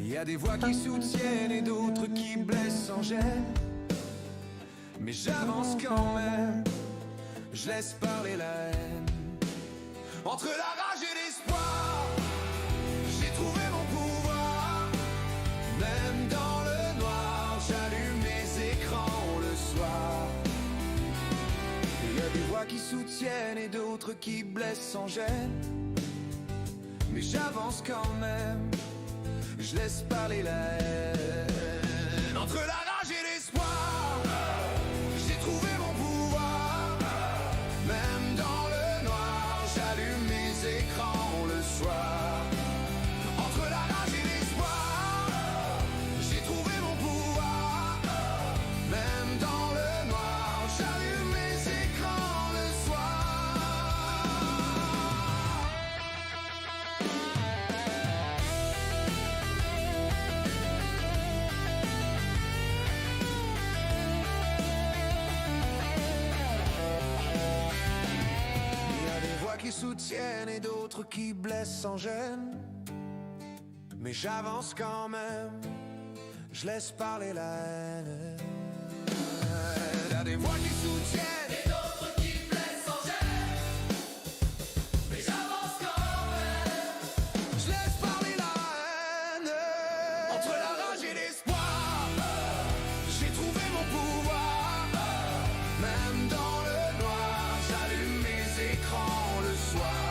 Il y a des voix qui soutiennent et d'autres qui blessent sans gêne. Mais j'avance quand même, je laisse parler la haine. Entre la rage et l'espoir, j'ai trouvé mon pouvoir. Même dans le noir, j'allume mes écrans le soir. Il y a des voix qui soutiennent et d'autres qui blessent sans gêne. Mais j'avance quand même, je laisse parler la haine. Entre la rage et l'espoir, j'ai trouvé mon pouvoir. Même dans le noir, j'allume mes écrans le soir. Entre la rage et l'espoir, j'ai trouvé mon pouvoir. Même dans le noir, j'allume mes écrans le soir. Il y a des voix qui soutiennent et d'autres qui blessent sans gêne. Mais j'avance quand même, je laisse parler la haine. Il y a des voix qui soutiennent et d'autres qui blessent sans gêne. Mais j'avance quand même, je laisse parler la haine. Entre la rage et l'espoir, j'ai trouvé mon pouvoir. Même dans le noir, j'allume mes écrans le soir.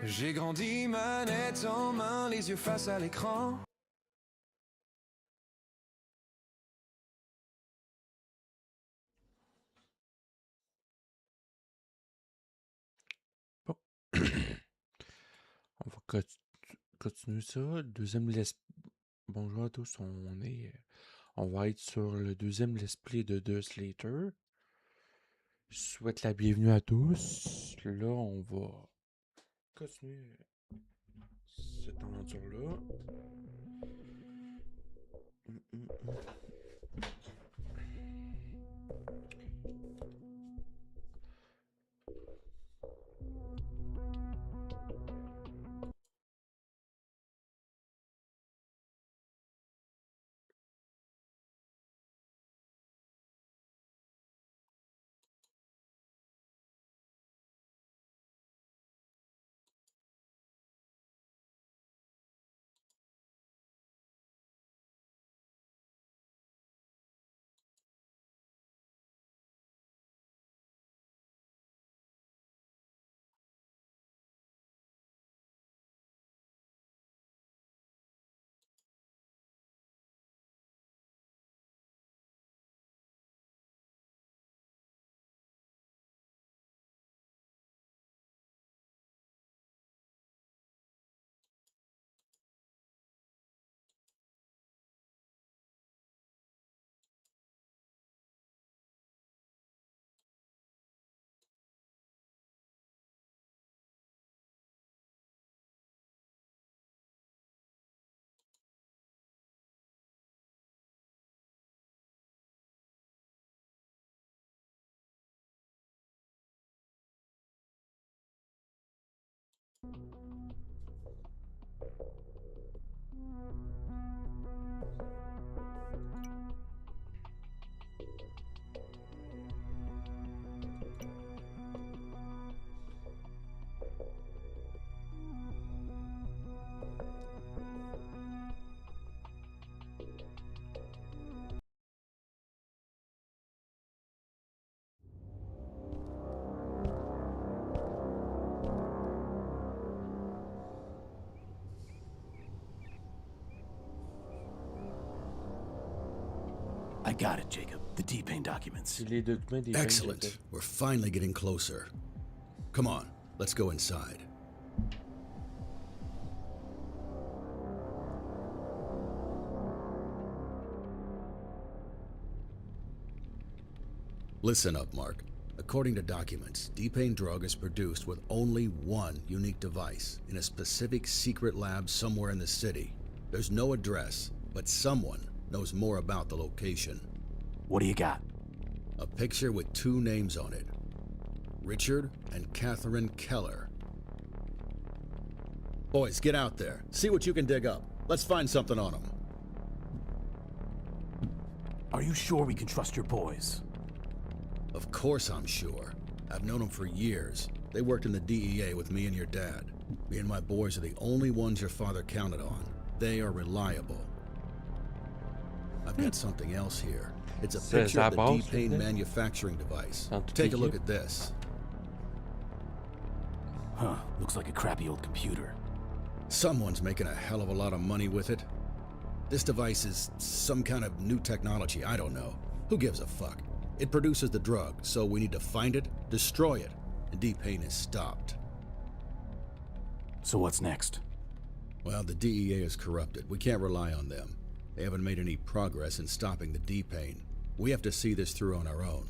J'ai grandi manette en main, les yeux face à l'écran. Bon. On va continuer ça. Deuxième let's... Bonjour à tous, on va être sur le deuxième let's play de The Slater. Je souhaite la bienvenue à tous. Là, on va continuer cette aventure-là. I got it, Jacob. The T-Pain documents. C'est les documents des Excellent. We're finally getting closer. Come on, let's go inside. Listen up, Mark. According to documents, D-Pain drug is produced with only one unique device in a specific secret lab somewhere in the city. There's no address, but someone knows more about the location. What do you got? A picture with two names on it. Richard and Catherine Keller. Boys, get out there. See what you can dig up. Let's find something on them. Are you sure we can trust your boys? Of course I'm sure. I've known them for years. They worked in the DEA with me and your dad. Me and my boys are the only ones your father counted on. They are reliable. I've got something else here. It's a picture of the D-Pain manufacturing device. Take a look at this. Huh, looks like a crappy old computer. Someone's making a hell of a lot of money with it. This device is some kind of new technology, I don't know. Who gives a fuck? It produces the drug, so we need to find it, destroy it, and D-Pain is stopped. So what's next? Well, the DEA is corrupted. We can't rely on them. They haven't made any progress in stopping the D-Pain. We have to see this through on our own.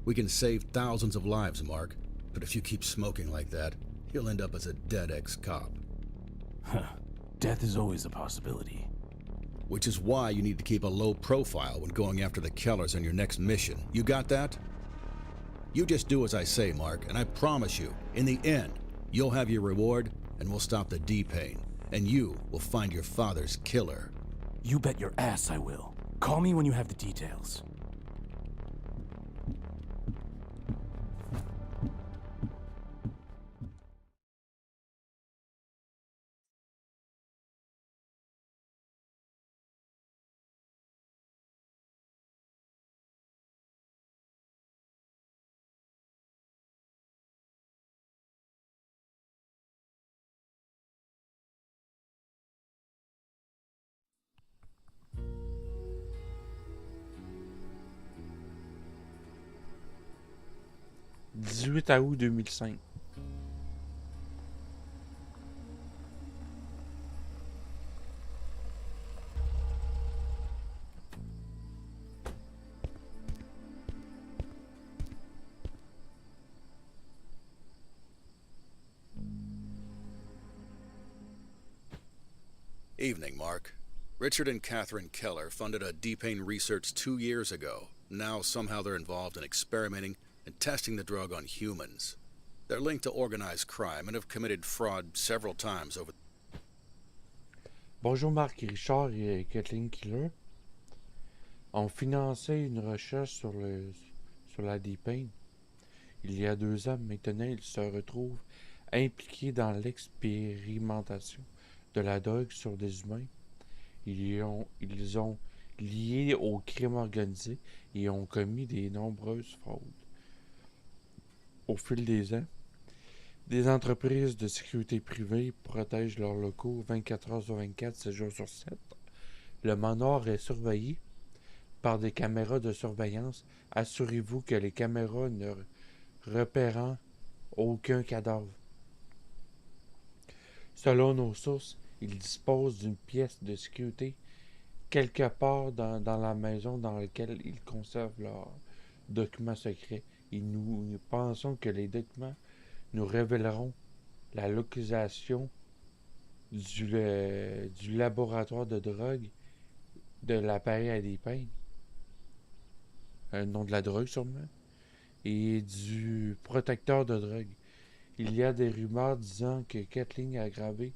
We can save thousands of lives, Mark, but if you keep smoking like that, you'll end up as a dead ex-cop. Huh. Death is always a possibility. Which is why you need to keep a low profile when going after the Kellers on your next mission. You got that? You just do as I say, Mark, and I promise you, in the end, you'll have your reward, and we'll stop the D-Pain, and you will find your father's killer. You bet your ass I will. Call me when you have the details. « 18 août 2005. Evening, Mark. Richard and Catherine Keller funded a D-Pain research 2 years ago. Now somehow they're involved in experimenting and testing the drug on humans. They're linked to organized crime and have committed fraud several times over... Bonjour Marc et Richard et Kathleen Keller ont financé une recherche sur la D-Pain. Il y a 2 ans maintenant, ils se retrouvent impliqués dans l'expérimentation de la drogue sur des humains. Ils ont lié au crime organisé et ont commis de nombreuses fraudes. Au fil des ans, des entreprises de sécurité privée protègent leurs locaux 24 heures sur 24, 7 jours sur 7. Le manoir est surveillé par des caméras de surveillance. Assurez-vous que les caméras ne repérant aucun cadavre. Selon nos sources, ils disposent d'une pièce de sécurité quelque part dans la maison dans laquelle ils conservent leurs documents secrets. Et nous pensons que les documents nous révéleront la localisation du laboratoire de drogue de l'appareil à D-Pain. Un nom de la drogue sûrement. Et du protecteur de drogue. Il y a des rumeurs disant que Kathleen a gravé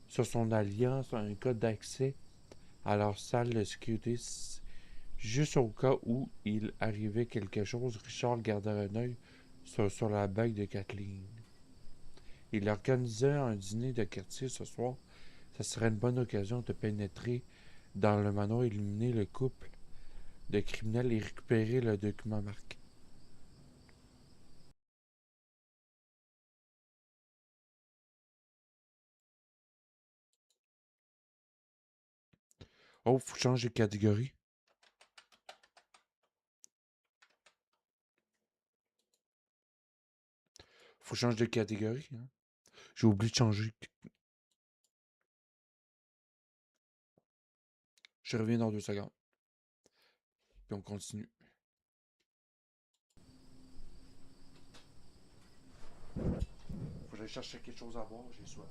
sur son alliance un code d'accès à leur salle de sécurité. Juste au cas où il arrivait quelque chose, Richard gardait un œil sur la bague de Kathleen. Il organisait un dîner de quartier ce soir. Ça serait une bonne occasion de pénétrer dans le manoir, éliminer le couple de criminels et récupérer le document marqué. Oh, faut changer de catégorie. Faut changer de catégorie, hein. J'ai oublié de changer. Je reviens dans 2 secondes. Puis on continue. Faut que j'aille chercher quelque chose à boire, j'ai soif.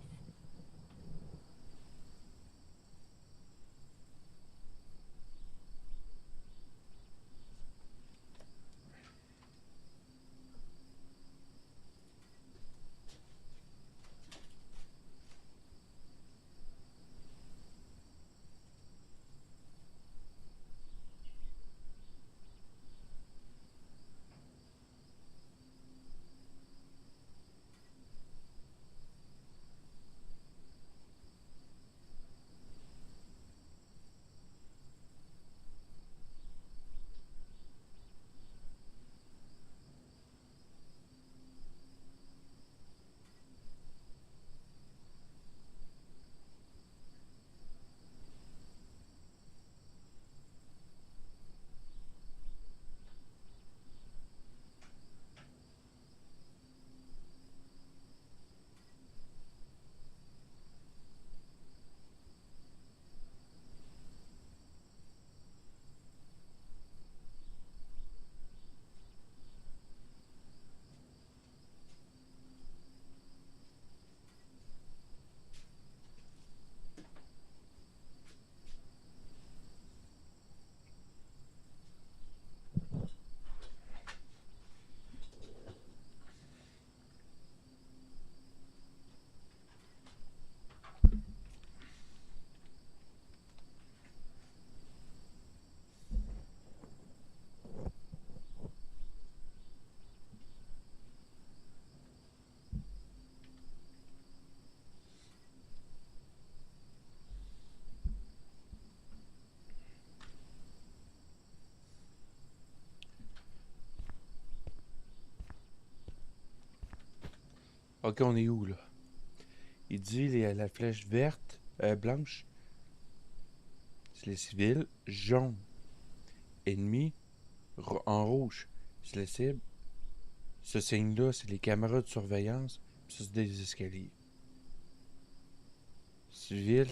Ok, on est où là? Il dit la flèche verte, blanche, c'est les civils. Jaune, ennemi. En rouge, c'est la cible. Ce signe-là, c'est les caméras de surveillance. Puis ça, c'est des escaliers. Civil.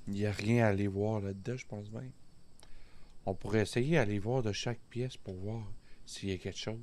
Il n'y a rien à aller voir là-dedans, je pense bien. On pourrait essayer d'aller voir de chaque pièce pour voir s'il y a quelque chose.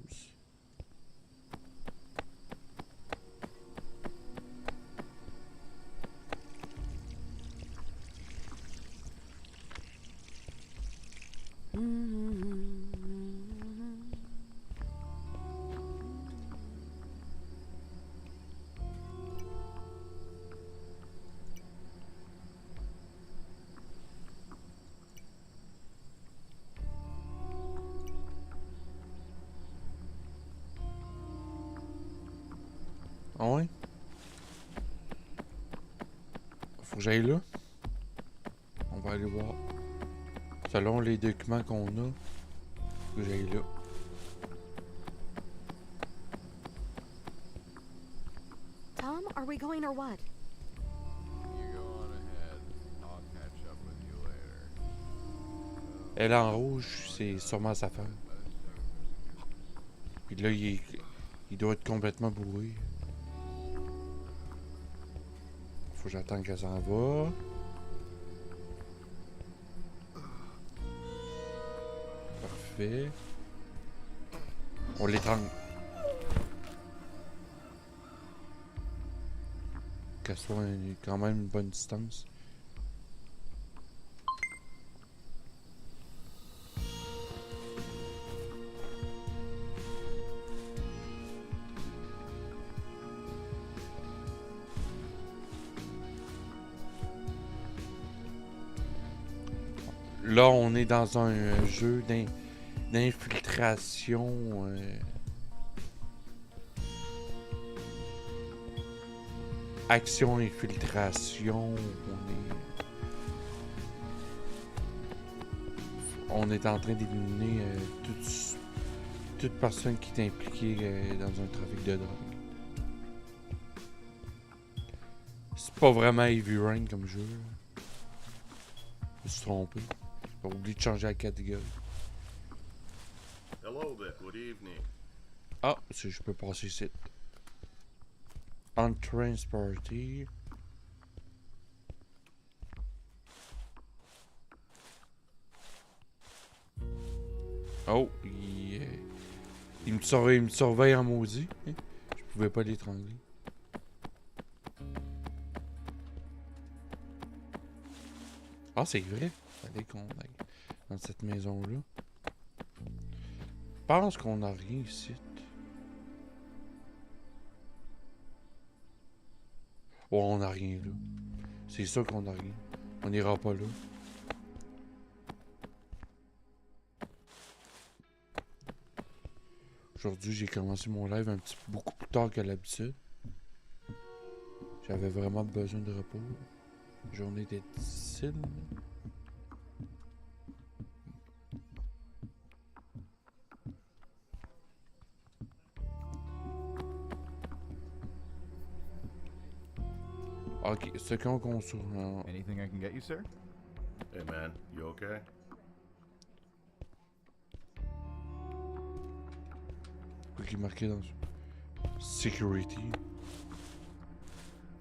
Ah ouais? Faut que j'aille là. On va aller voir. Selon les documents qu'on a, faut que j'aille là. Tom, are we going or what? You go on ahead. I'll catch up with you later. Elle en rouge, c'est sûrement sa femme. Puis là, il doit être complètement bourré. Faut que j'attende qu'elle s'en va. Parfait. On l'étrangle. Qu'elle soit quand même une bonne distance. Là, on est dans un jeu d'infiltration. Action infiltration. On est en train d'éliminer toute personne qui est impliquée dans un trafic de drogue. C'est pas vraiment Heavy Rain comme jeu. Je me suis trompé. J'ai oublié de changer la catégorie. Hello there. Good evening. Ah, si je peux passer ici. Entrance party. Oh, il me surveille en maudit. Hein? Je pouvais pas l'étrangler. Ah, c'est vrai. Fallait qu'on aille dans cette maison-là. Je pense qu'on a rien ici. Oh, on a rien là. C'est sûr qu'on a rien. On n'ira pas là. Aujourd'hui, j'ai commencé mon live beaucoup plus tard qu'à l'habitude. J'avais vraiment besoin de repos. La journée était difficile. Ok, c'est quand qu'on sur. Anything I can get you, sir? Hey, man. You okay? Quoi qui est marqué dans Security.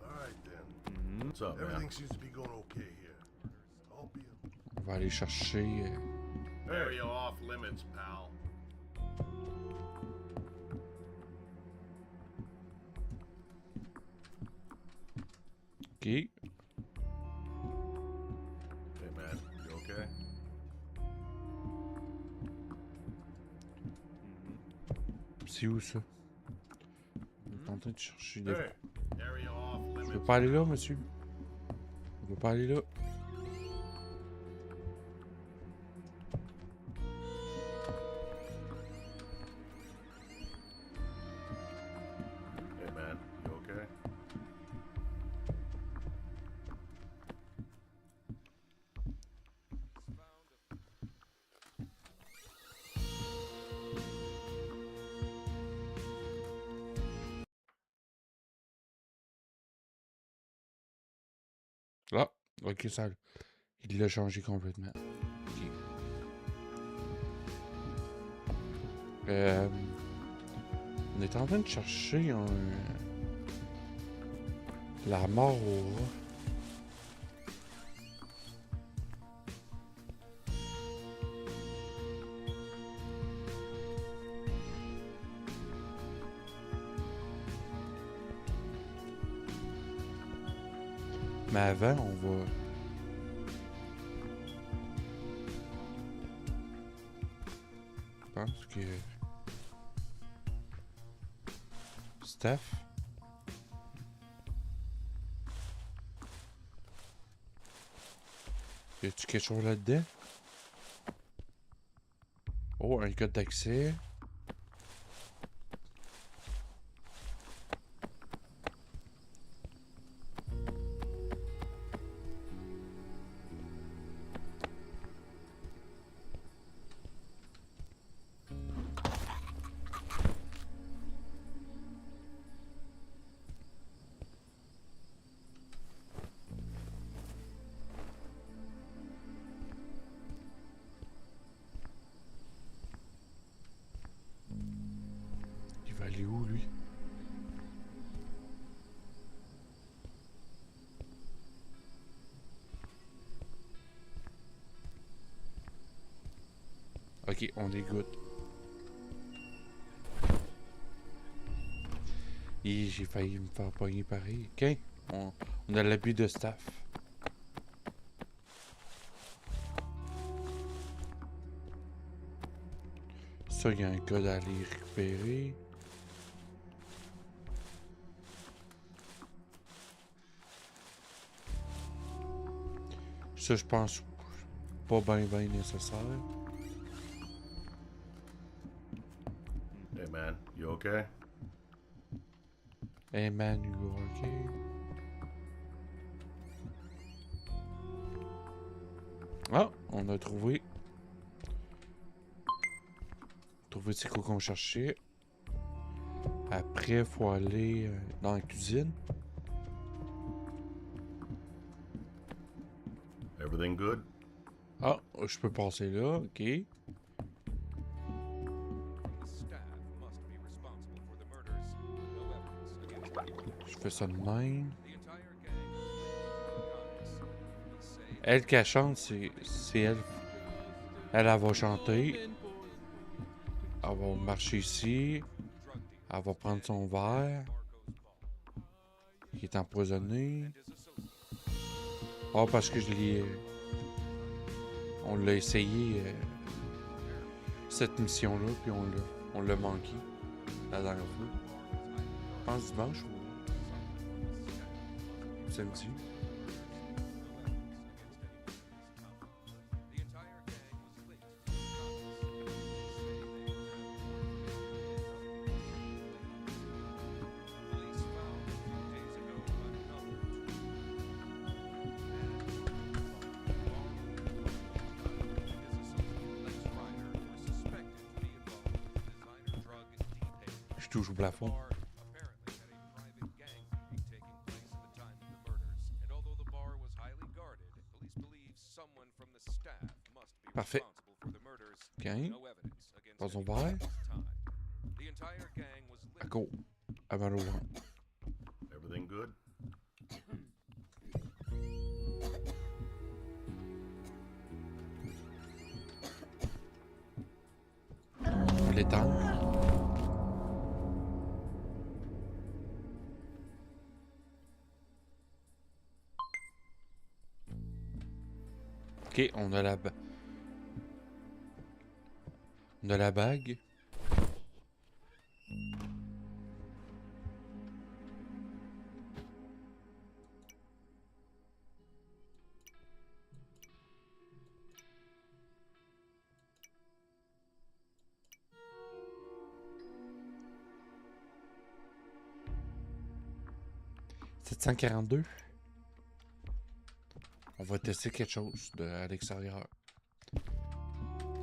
Alright then. What's up, man? Everything seems to be going okay here. I'll be On va aller chercher. Area off limits, pal. Ok. Hey, man. You okay? C'est où ça? On est en train de chercher des. Hey. Area off Je limits. peux pas aller là, monsieur. On peut pas aller là. Hey, man. You okay? Ah, ok, ça. Il l'a changé complètement. Ok. On est en train de chercher la mort au rat. Mais avant, on va. Je pense que. Steph. Y a-tu quelque chose là-dedans? Oh, un code d'accès. Il va aller où, lui? Ok, on dégoûte. Et j'ai failli me faire pogner pareil. Ok, on a l'abus de staff. Ça, il y a un code à aller récupérer. Ça, je pense pas bien nécessaire. Hey, man. You okay? Hey man, you okay? Ah, on a trouvé. Trouvé c'est quoi qu'on cherchait. Après, faut aller dans la cuisine. Everything good? Ah, je peux passer là, ok. fais ça de même. Elle qui chante, c'est elle. Elle va chanter. Elle va marcher ici. Elle va prendre son verre. Qui est empoisonné. Ah, parce que je l'ai... on l'a essayé, cette mission-là, puis on l'a manqué la dernière fois. Je pense dimanche ou samedi. Je touche au plafond. Parfait. Ok. Pas son verre. À go. Avant le vent. Everything good? L'étendre. Ok, on a la bague. « 742. On va tester quelque chose à l'extérieur.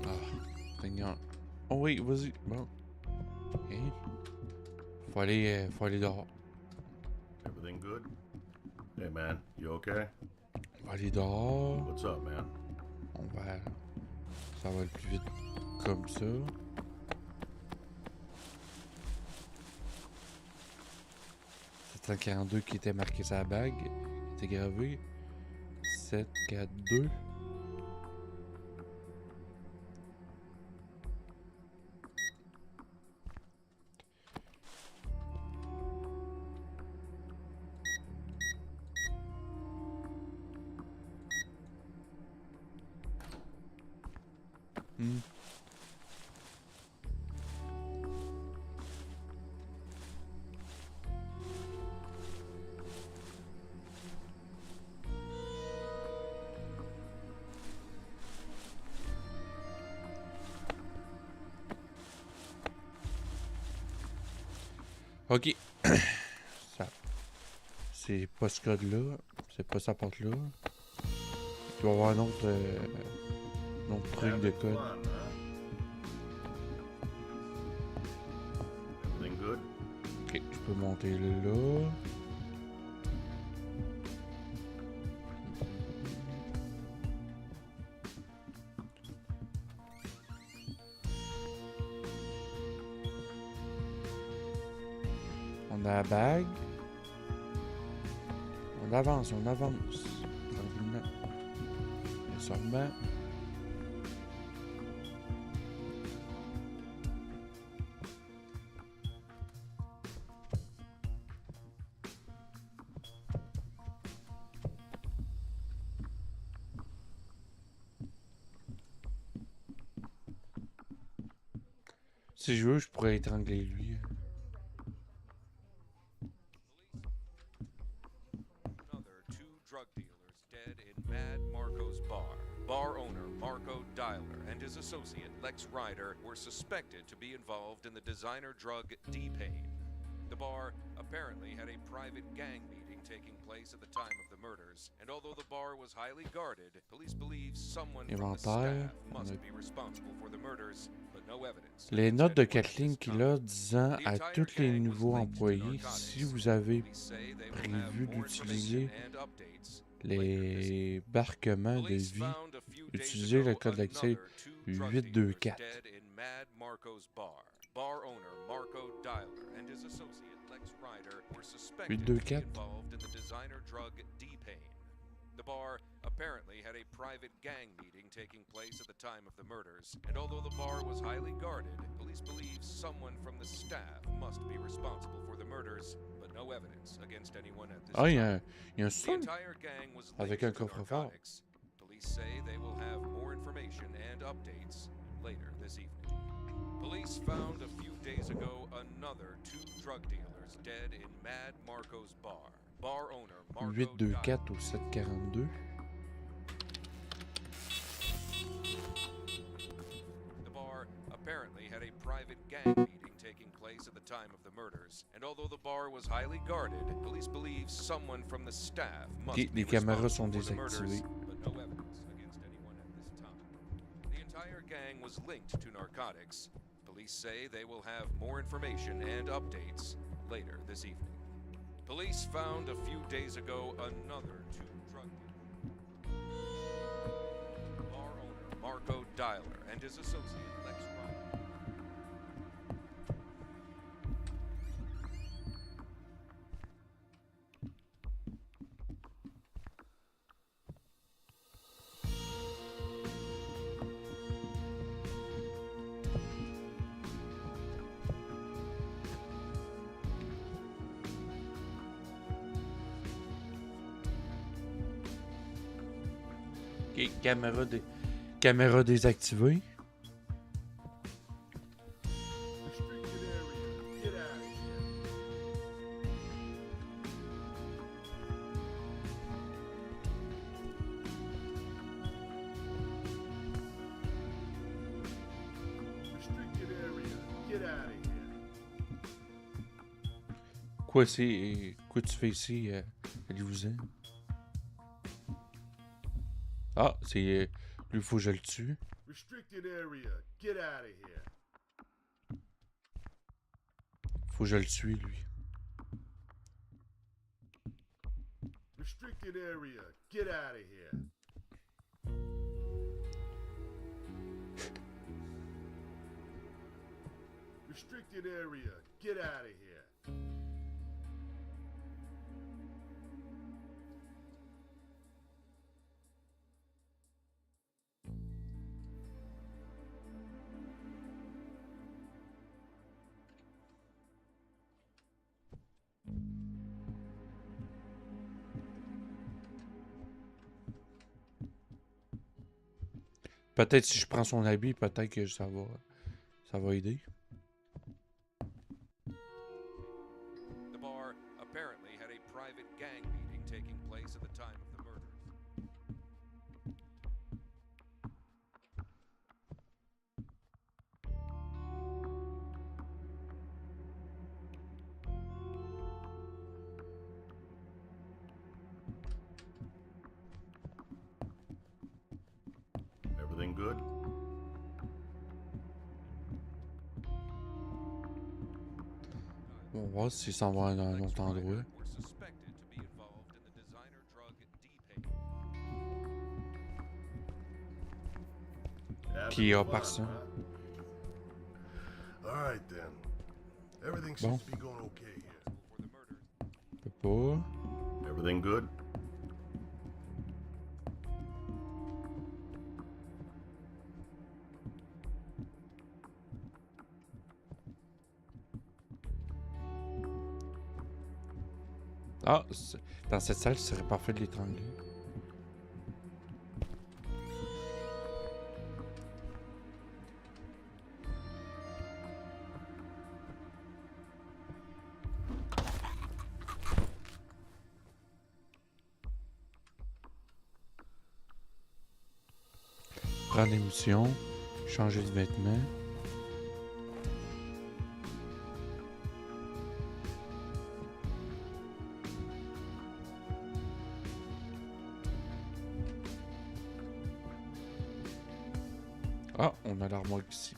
Ah, Seigneur. Oh oui, vas-y. Bon. Ok. Faut aller dehors. Everything good? Hey man, you okay? On va aller dehors. What's up, man? Ça va le plus vite comme ça. C'est 742 qui était marqué sur la bague. Qui était gravé. 742. Ok. Ça. C'est pas ce code-là. C'est pas sa porte-là. Il doit y avoir un autre truc de code. Everything good? Ok, je peux monter là. On a la bague. On avance. Tranquillement. Et sûrement. Si je veux, je pourrais étrangler lui. Another two drug dealers dead in Mad Marco's bar. Bar owner Marco Dialer and his associate Lex Ryder were suspected to be involved in the designer drug D-Pain. The bar apparently had a private gang meeting taking place at the time of the murders, and although the bar was highly guarded, police believe someone from the staff must be responsible for the murders, but no evidence. Les notes de Kathleen qui là disant à tous les nouveaux employés, si vous avez prévu d'utiliser les barquements de vie, utilisez le code d'accès 824. bar owner Marco Dialer and his associate Lex Ryder were suspected 8, to 2, be 4. involved in the designer drug D-Pain. The bar apparently had a private gang meeting taking place at the time of the murders, and although the bar was highly guarded, police believe someone from the staff must be responsible for the murders, but no evidence against anyone at this Ah, il y time. a un The son entire gang was avec linked un to coffre-fort. narcotics. Police say they will have more information and updates later this evening. Police found a few days ago another 2 drug dealers dead in Mad Marco's bar. Bar owner Marco 824 au 742. The bar apparently had a private gang meeting taking place at the time of the murders, and although the bar was highly guarded, police believe someone from the staff must Les be caméras sont responsible for the désactivées. murders, but no evidence against anyone at this time. The entire gang was linked to narcotics. Police say they will have more information and updates later this evening. Police found a few days ago another 2 drug dealers. Bar owner Marco Dialer and his associate Lex Ryder. Ok, caméra désactivée. Restricted area. Get out of here. Restricted area. Get out of here. Quoi c'est... Quoi tu fais ici, Louvain? Ah, c'est... Lui, faut que je le tue. Restricted area. Get out of here. Faut que je le tue, lui. Restricted area. Get out of here. Restricted area. Get out of here. Peut-être si je prends son habit, peut-être que ça va aider. The bar apparently had a private gang meeting taking place at the time of the murders. Everything good? On va voir s'il s'en va dans un autre endroit. Were suspected to be involved in the designer drug D-Pain. Having Puis il y a fun, personne. huh? All right then. Everything Bon. seems to be going okay here. For the murders. Je peux pas. Everything good? Ah, dans cette salle, ce serait parfait de l'étrangler. Prendre l'émission, changer de vêtements. Ah, on a l'armoire ici.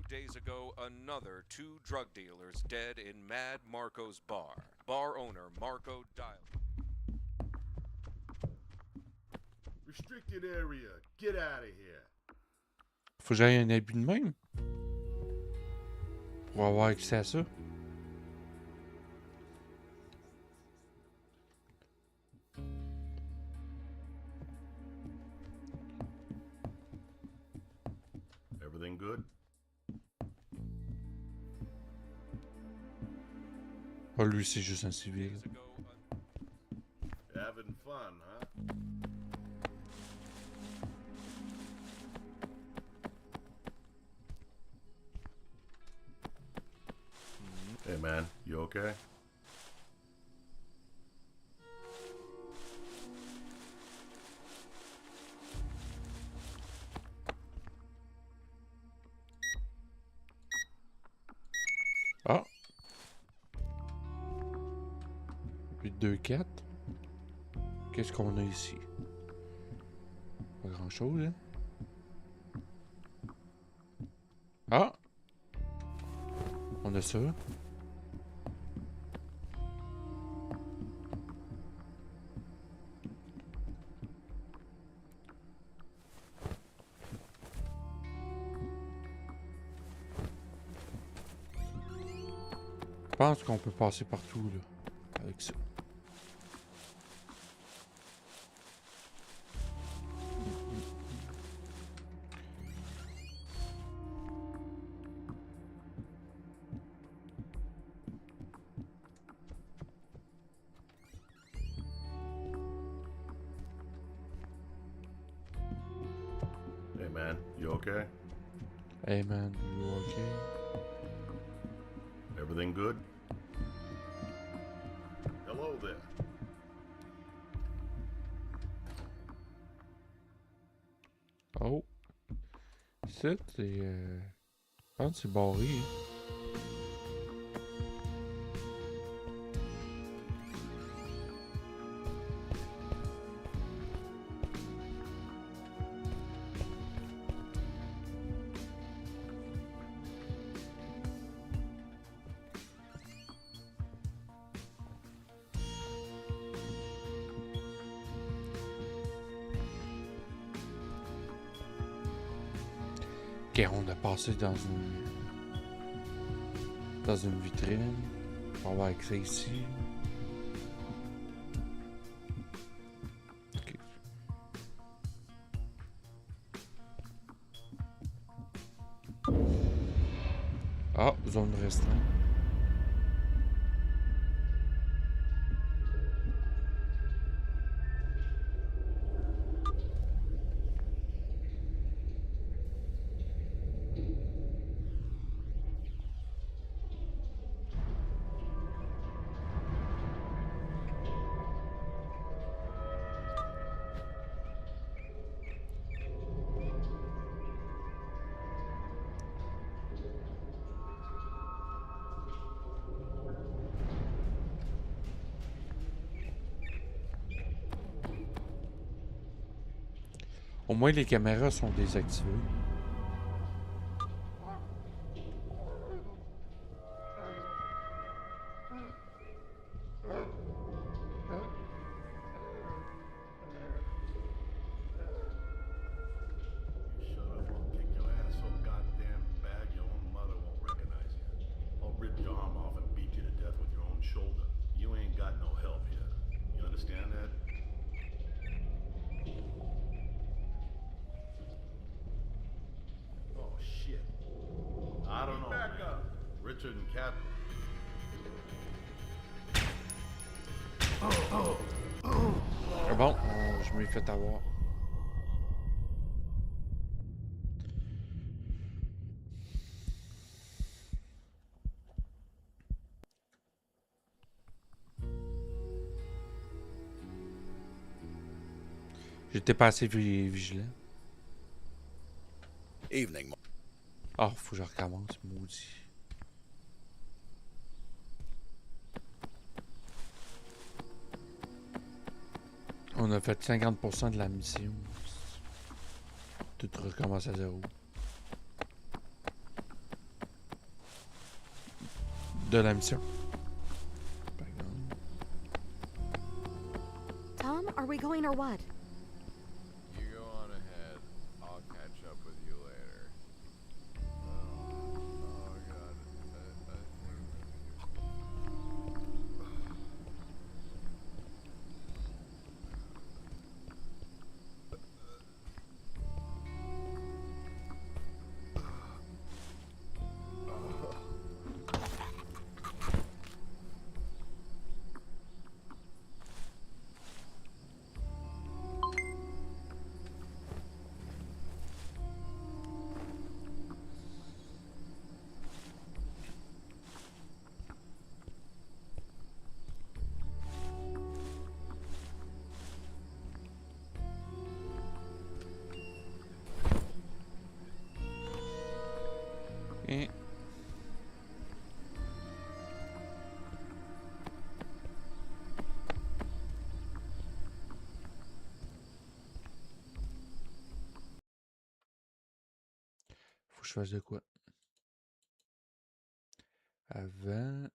days ago, another 2 drug dealers dead in Mad Marco's bar. Bar owner Marco Dialer. Restricted area. Get out of here. Faut que j'aille un abus de même. Pour avoir accès à ça. Everything good? Ah, lui, c'est juste un civil. Days ago, Having fun, huh? Hey, man, you okay? Ah! 8-2-4. Qu'est-ce qu'on a ici? Pas grand-chose, hein? Ah! On a ça. Je pense qu'on peut passer partout, là, avec ça. Hey, man, you okay? Hey man, you okay? Everything good? Hello there. Oh! C'est je pense que c'est barré. Hein. Ok, on a passé dans une vitrine. On va avoir accès ici. Ok. Ah, zone restreinte. Au moins les caméras sont désactivées. You shut up, I'll kick your ass so goddamn bad your own mother won't recognize you. I'll rip your arm off and beat you to death with your own shoulder. You ain't got no help here. You understand that? Oh shit. I don't know. Back man. up. Richard and Cat. Ah bon, je m'ai fait avoir. J'étais pas assez vigilant. Evening, Ah, faut que je recommence, maudit. On a fait 50% de la mission. Tout recommence à zéro. de la mission. Par exemple. Tom, are we going or what? You go on ahead. I'll catch up with you later. Oh God. I think. Et... Faut que je fasse de quoi? Avant...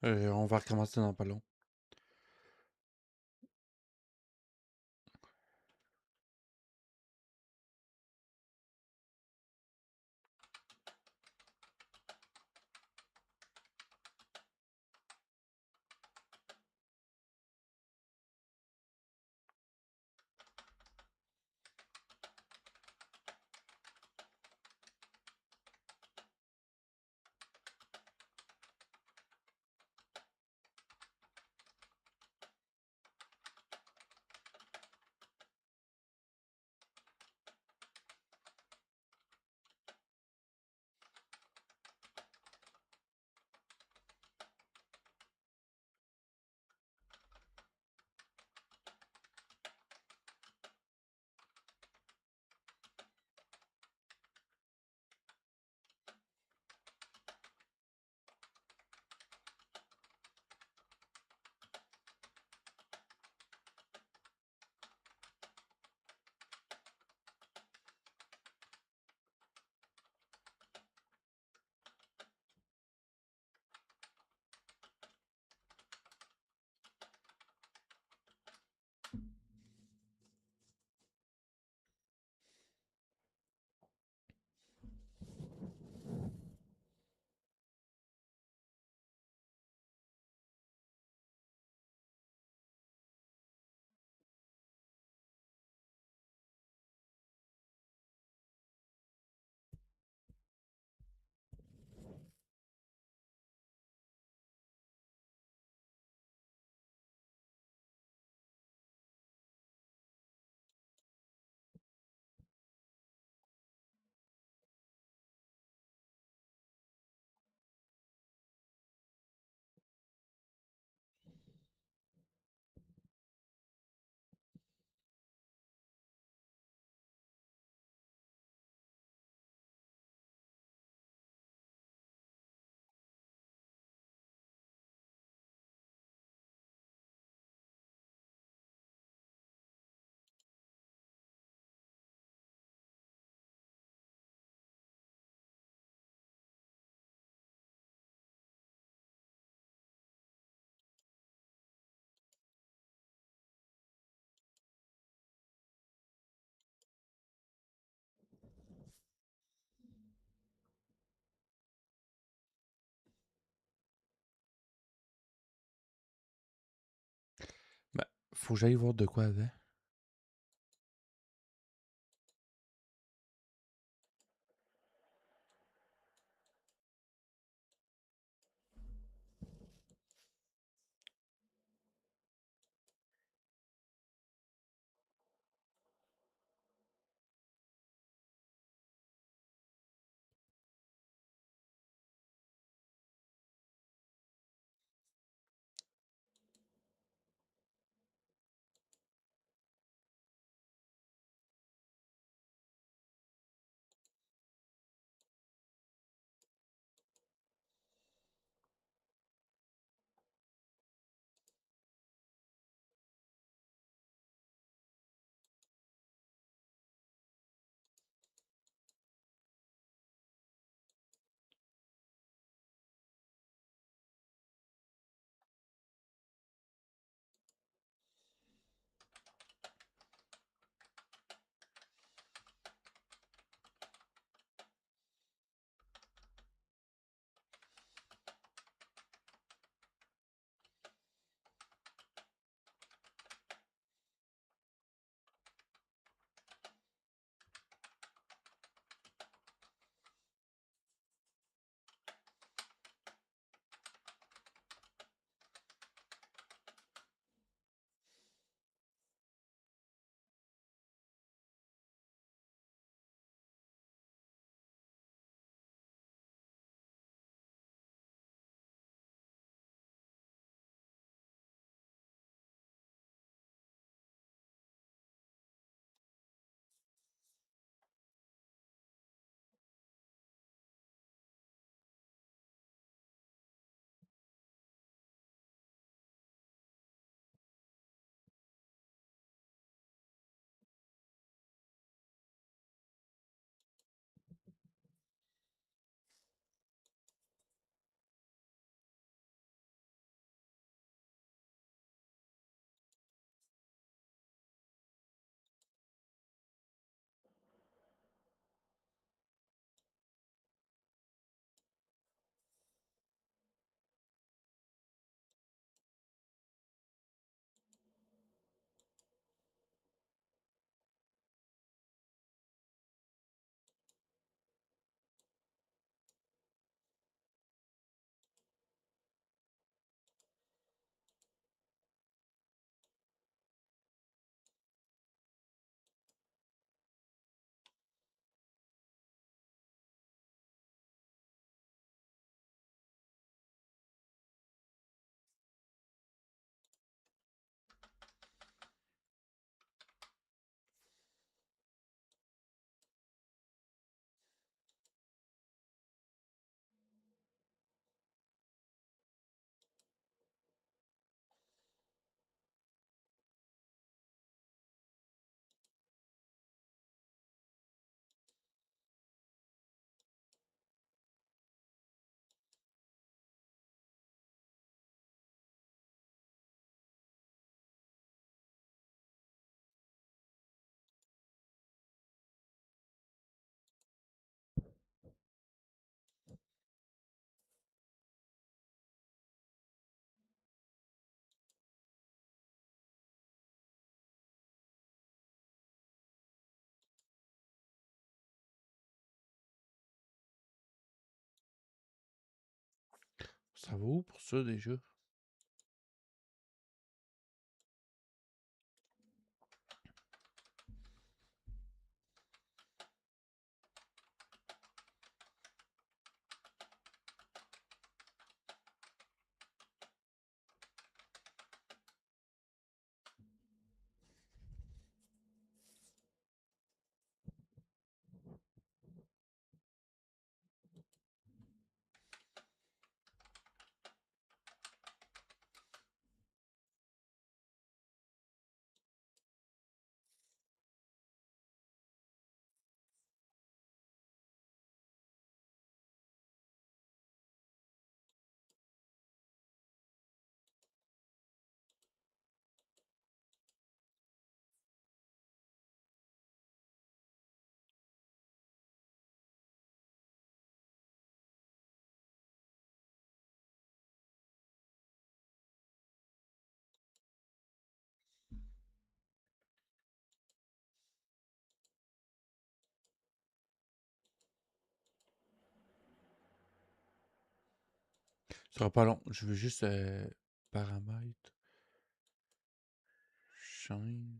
On va recommencer dans pas long. Ben, faut que j'aille voir de quoi avant. Ça va où pour ça déjà? Ça sera pas long. Je veux juste paramètres. Chaîne.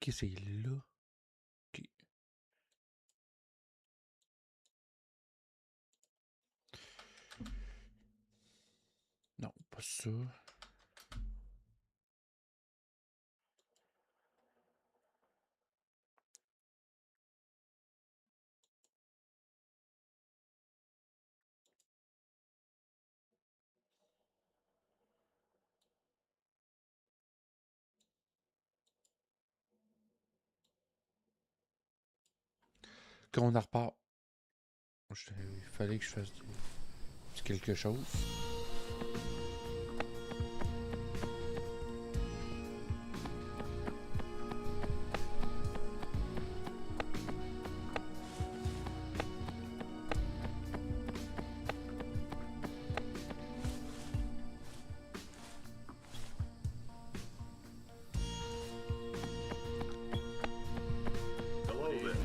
Ok, c'est là. Ok. Non, pas ça. Quand on en repart. Il fallait que je fasse du quelque chose. Hello there.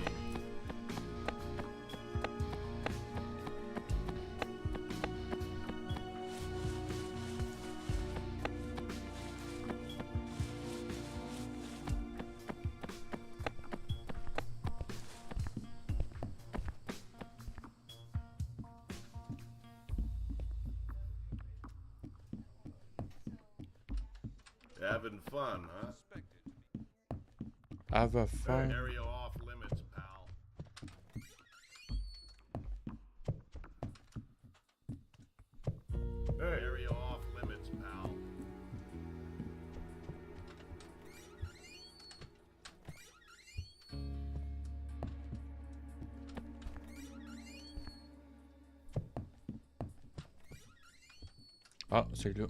Having fun, huh? Have a fun. Area off limits, pal. Area off limits, pal. Ah, c'est là.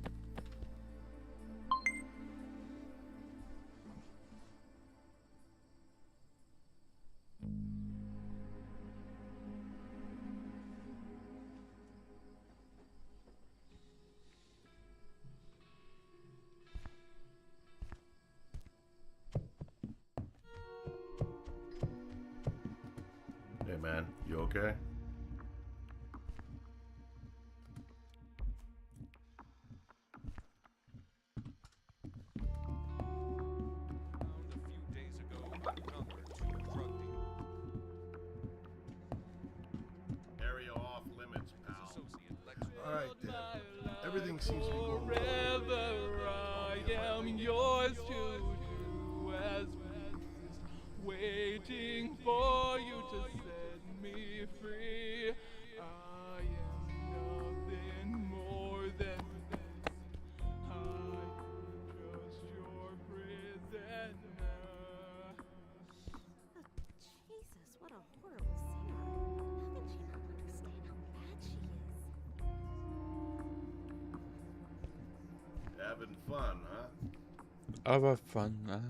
Hey, man, you okay? Found a few days ago another 2 drug dealers. Area off limits, pal. Associate Lex All right, Dad. Everything seems to be going well. Forever I am yours to do as please, waiting for you to set me free. I am nothing more than this. I am just your prisoner. Jesus, what a horrible singer. How can she not understand how bad she is? Having fun, huh? Have fun, hein?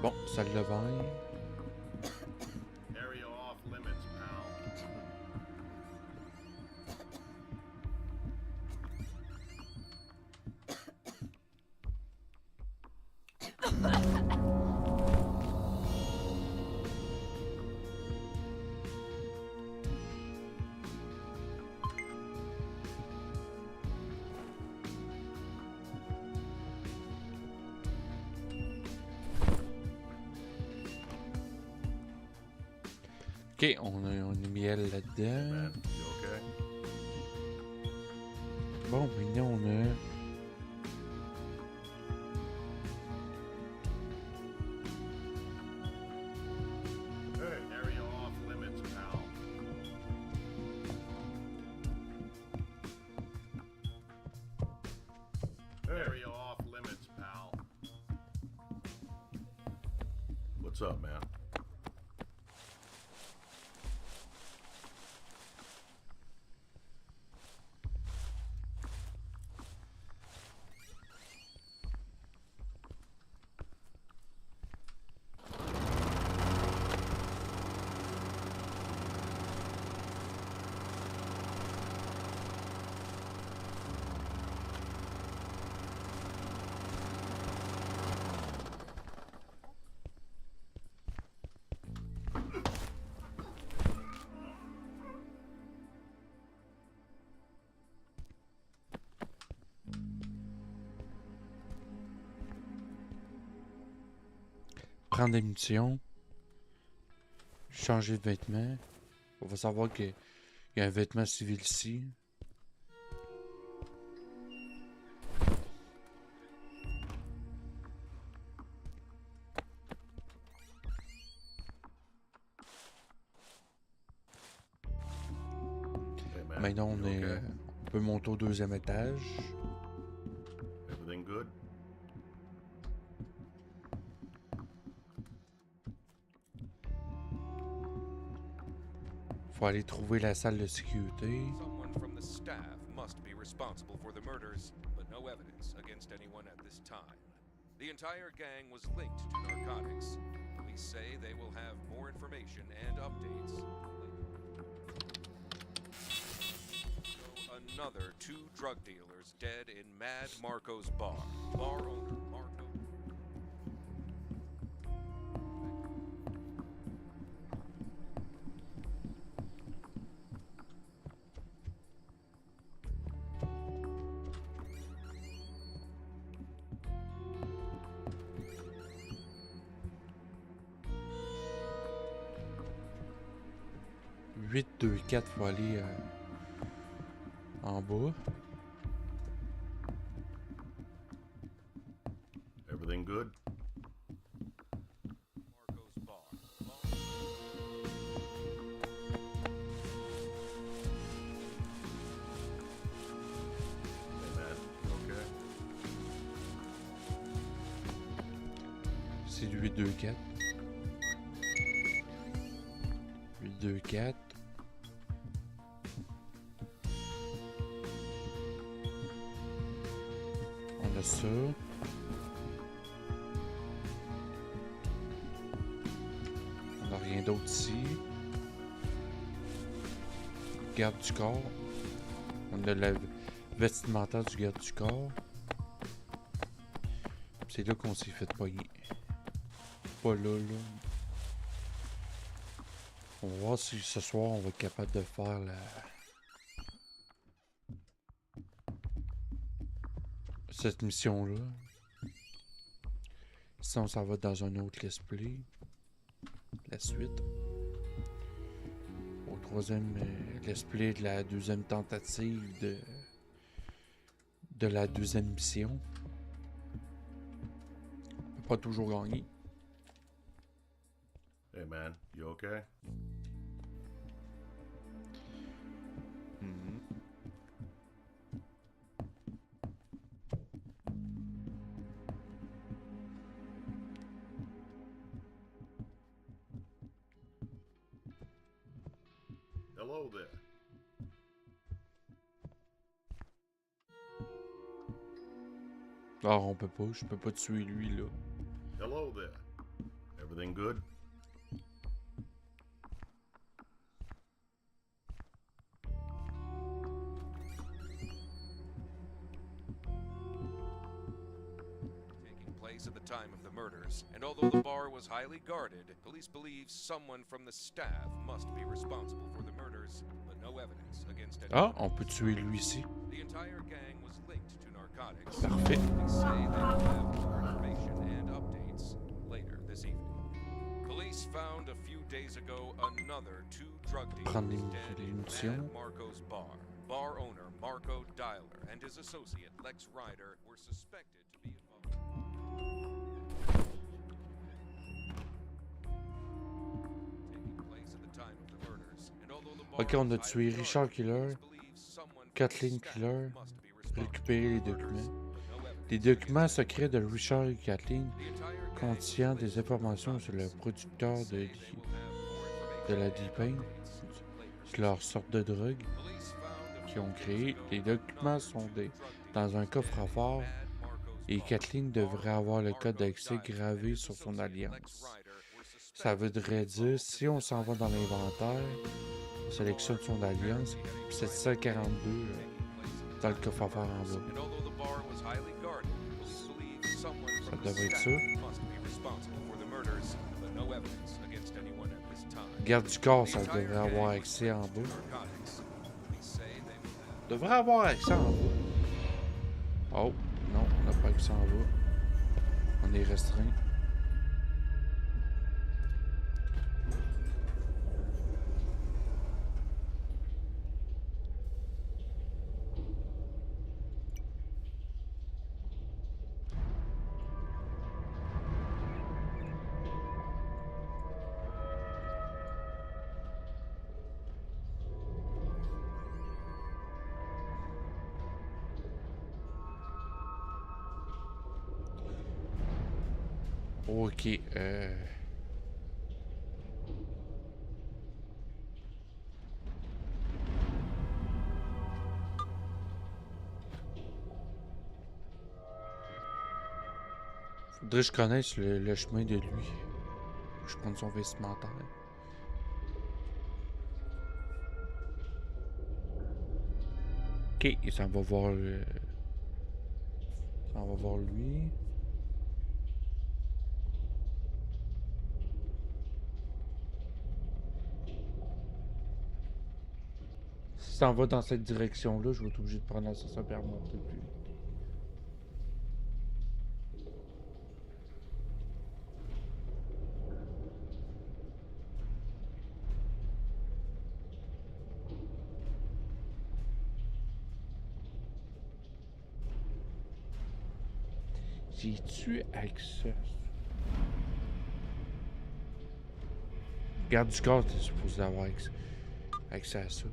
Bon, ça le vend. Area off limits, pal. Ok, on a mis elle là-dedans. Man, you okay? Bon, maintenant on a... Hey, area off limits, pal. Area off limits, pal. What's up, man? Prendre des munitions. Changer de vêtements. On va savoir qu'il y a un vêtement civil ici. Hey, man. Maintenant, on you okay? peut monter au deuxième étage. Everything good? Faut aller trouver la salle de sécurité. Someone from the staff must be responsible for the murders, but no evidence against anyone at this time. The entire gang was linked to narcotics. Police say they will have more information and updates later. So another 2 drug dealers dead in Mad Marco's bar. Bar owner Marco. 8, 2, 4, faut aller en bas. Everything good? Marco's bar. Hey, man. You okay? C'est du 8, 2, 4. 8, 2, 4. On a ça. On n'a rien d'autre ici. Garde du corps. On a le vestimentaire du garde du corps. C'est là qu'on s'est fait pogner. Pas là, là. On va voir si ce soir on va être capable de faire cette mission-là. Sinon, ça va dans un autre let's play. La suite. Au troisième let's play de la deuxième tentative de la deuxième mission. On peut pas toujours gagner. Hey, man. You okay? Hello there. Ah, on peut pas, je peux pas tuer lui là. Hello there. Everything good? Taking place at the time of the murders, and although the bar was highly guarded, police believe someone from the staff must be responsible for the murders, but no evidence against anyone. Ah, on peut tuer lui ici. The entire gang was linked to narcotics. Parfait. They say they will have more information and updates later this evening. Police found a few days ago another two drug Prendre dealers les dead in munitions. Mad Marco's bar. Bar owner Marco Dialer and his associate Lex Ryder were suspected to be involved. Taking place at the time of the murders, and although the bar Ok, on a was tué highly Richard guarded, Killer, police believe someone from the Kathleen staff Killer, must be responsible récupérer les for the murders, documents. but no evidence Les against documents anyone. secrets de Richard et Kathleen The entire gang contiennent was des linked to informations sur le narcotics. producteur They de, say they will have more de la information D-Pain, and updates later sur leur sorte de drogue Police found a qu'ils few ont days créé. ago Les documents another sont two des, drug dans un dealers dead coffre-fort in Mad Marco's et bar. Kathleen Bar devrait owner avoir le Marco code d'accès Dialer and gravé his sur son associate Lex alliance. Ryder were Ça suspected voudrait to be dire, involved si in on the s'en va design dans of the l'inventaire, on sélectionne son alliance, puis c'est 742 dans le coffre-fort en bas. And although the bar was highly guarded, police believe someone Ça from the devrait être staff ça. must be responsible for the murders, but no evidence against anyone at this time. Garde du corps, The ça entire devrait gang avoir was accès en linked to bas. narcotics. Police say they will have Devrait avoir accès en bas. Oh, non, on n'a pas accès en bas. On est restreint. Ok, faudrait que je connaisse le chemin de lui. Faut que je prenne son vestimentaire. Ok, et ça va voir le... Ça va voir lui. Si ça en va dans cette direction-là, je vais être obligé de prendre l'ascenseur pour remonter plus vite. J'ai-tu accès? Garde du corps, t'es supposé avoir accès à ça.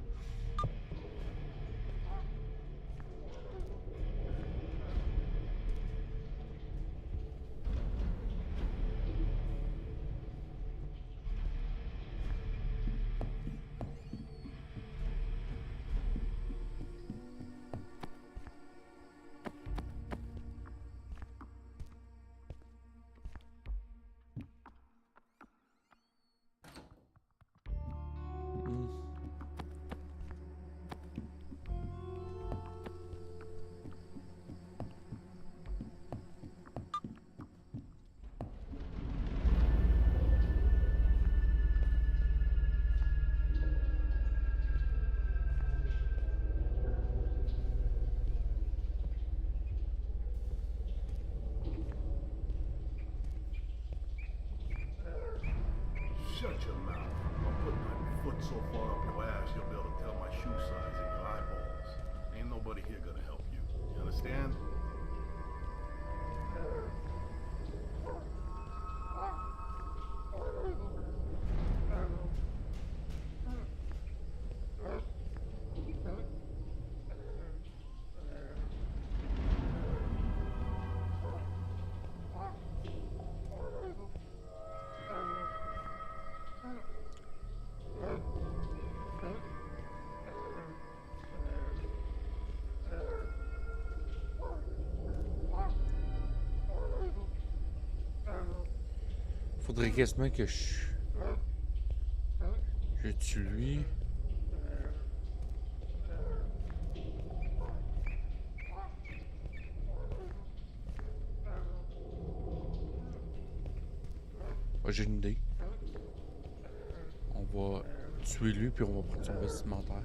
Shut your mouth. I'll put my foot so far up your ass you'll be able to tell my shoe size in your eyeballs. Ain't nobody here gonna help you. You understand? faudrait quasiment que je tue lui. Ah, j'ai une idée. On va tuer lui, puis on va prendre son vestimentaire.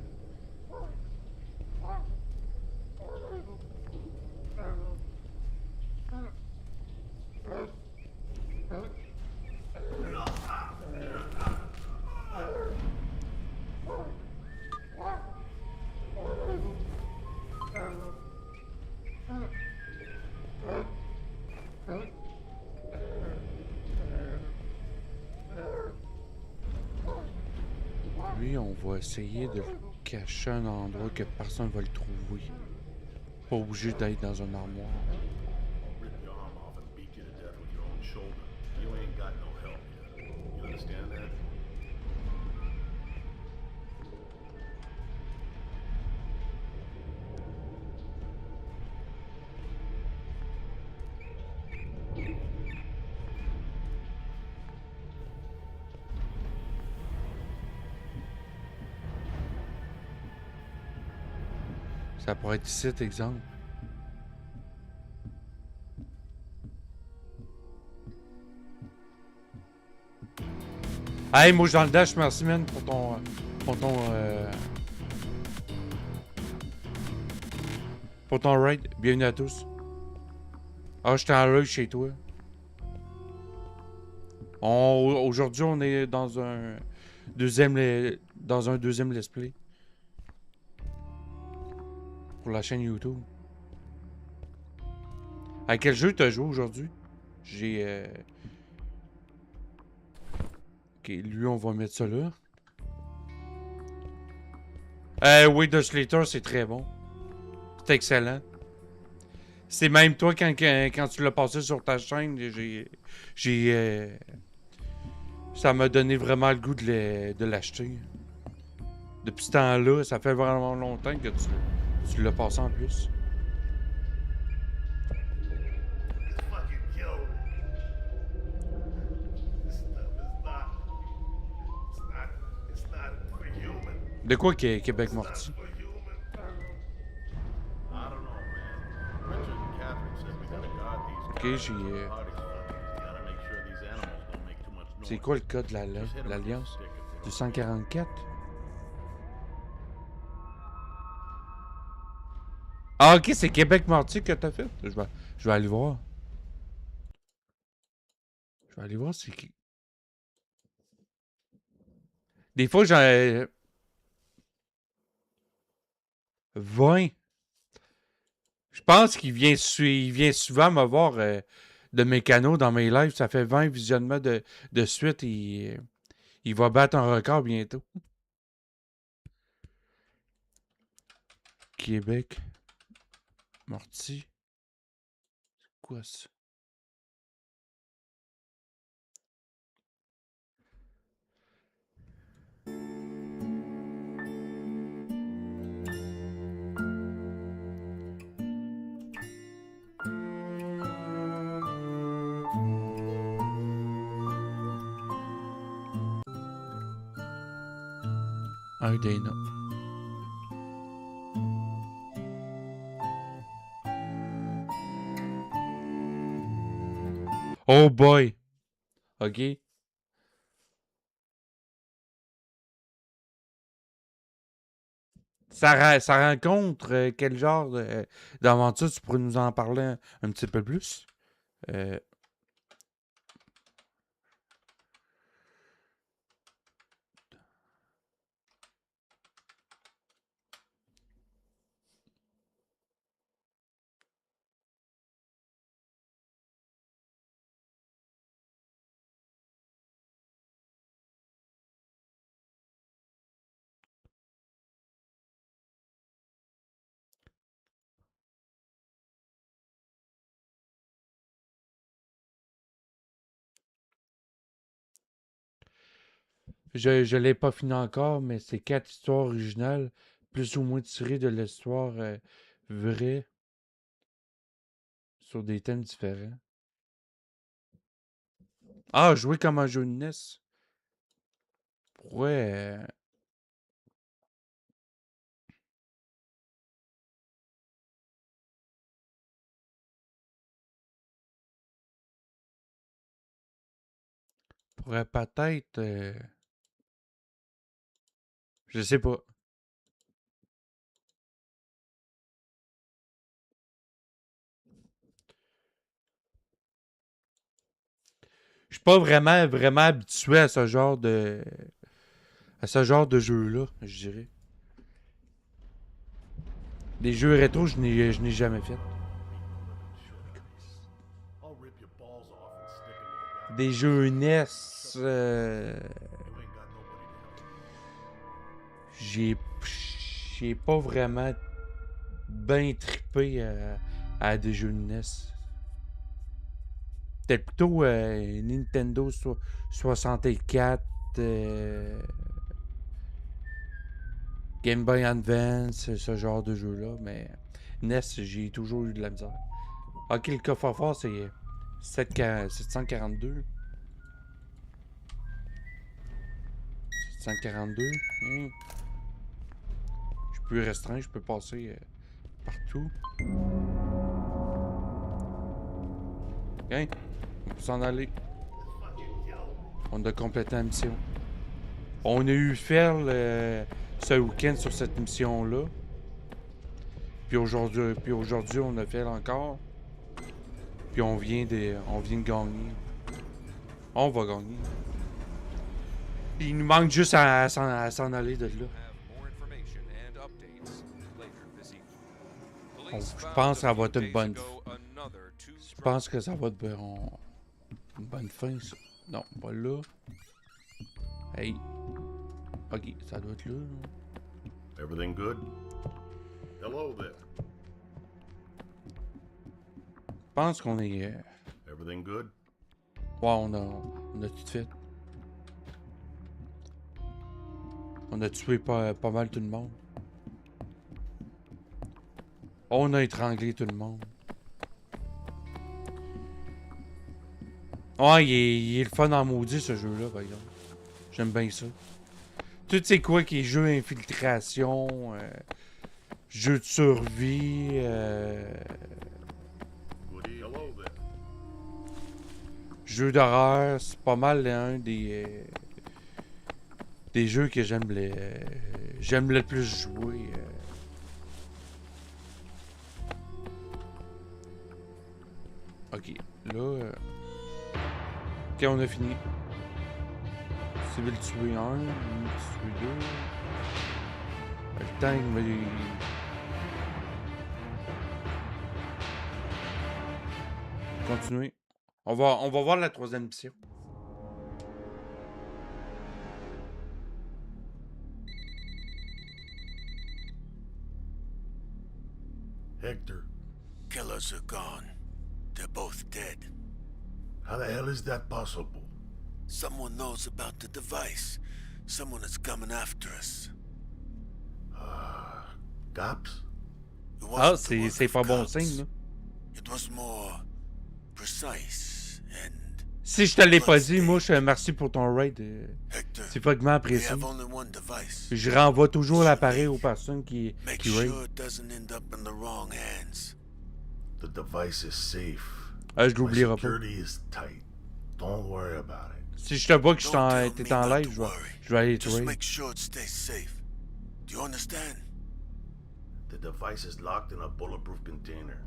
Lui, on va essayer de le cacher à un endroit que personne ne va le trouver. Pas obligé d'être dans un armoire. I'll rip your arm off and beat you to death with your own shoulder. You ain't got no help here. You understand that? Ça pourrait être ici, exemple. Hey, moi, je suis dans le dash, merci, man, pour ton... pour ton raid. Bienvenue à tous. Ah, j'étais en live chez toi. Aujourd'hui, on est dans un deuxième let's play. Pour la chaîne YouTube. À quel jeu t'as joué aujourd'hui? J'ai... Ok, lui, on va mettre ça là. Oui, The Slater, c'est très bon. C'est excellent. C'est même toi, quand tu l'as passé sur ta chaîne, ça m'a donné vraiment le goût de l'acheter. Depuis ce temps-là, ça fait vraiment longtemps que tu l'as passé en plus. Fucking kill me. This stuff it's not for human. De quoi Québec Morty? I don't know, man. Richard and Catherine said we gotta guard these Ok, guys. j'ai... Parties gotta make sure these animals don't make too much noise. C'est quoi le code de Just hit 'em with l'Alliance? a stick if they Du don't 144? Ah, ok, c'est Québec Morty que t'as fait? Je vais aller voir. Je vais aller voir c'est qui. Des fois, j'ai... 20. Je pense qu'il vient, il vient souvent me voir de mes canaux dans mes lives. Ça fait 20 visionnements de suite. Il va battre un record bientôt. Québec Morty. C'est quoi ça? Un des noms. Oh boy! OK. Ça rencontre quel genre d'aventure? Tu pourrais nous en parler un petit peu plus? Je l'ai pas fini encore, mais c'est 4 histoires originales, plus ou moins tirées de l'histoire vraie, sur des thèmes différents. Ah, jouer comme un jeu de NES. Pourrait... pourrait peut-être... je sais pas. Je suis pas vraiment habitué à ce genre de... à ce genre de jeu-là, je dirais. Des jeux rétro, je n'ai jamais fait. I'll rip your balls off and stick 'em to the Des jeux NES... You ain't got nobody to help. j'ai pas vraiment bien trippé à des jeux de NES. Peut-être plutôt Nintendo 64, Game Boy Advance, ce genre de jeu-là, mais NES, j'ai toujours eu de la misère. Ok, le coffre-fort, c'est 742. 742. Je suis plus restreint, je peux passer partout. Ok, on peut s'en aller. On a complété la mission. On a eu faire ce week-end sur cette mission-là. Puis aujourd'hui, on a fait encore. Puis on vient de gagner. On va gagner. Il nous manque juste à s'en aller de là. Je pense que ça va être une bonne... Je pense que ça va être une bonne fin, ça. Non, pas là. Hey. Ok, ça doit être là. Everything good? Hello there. Je pense qu'on est... Everything good? Ouais, on a tout fait. On a tué pas mal tout le monde. On a étranglé tout le monde. Ouais, il est le fun en maudit, ce jeu-là, par exemple. J'aime bien ça. Tout c'est quoi qui est jeu infiltration, jeu de survie, jeu d'horreur, c'est pas mal un des jeux que j'aime le plus jouer. Ok, là... ok, on a fini. Civil tuer 1, tuer 2. Le temps, il me... Continuer. On va voir la troisième mission. Hector, Killers are gone. They're both dead. how the hell is that possible? Someone knows about the device. Someone is coming after us. Cops? It Ah, wasn't the work c'est of pas bon cops. signe, là. It was more precise and Si je te l'ai pas dit, moi, je merci pour ton raid. Hector, C'est vaguement we apprécié. have only one device. Je renvoie toujours l'appareil aux personnes qui Make raid. sure it doesn't end up in the wrong hands. The device is safe. Ah, je My l'oublierai pas. security is tight. Don't worry about it. Si je te vois que Don't tell t'es me en not live, to je worry. vais aller te Just raid. make sure it stays safe. Do you understand? The device is locked in a bulletproof container,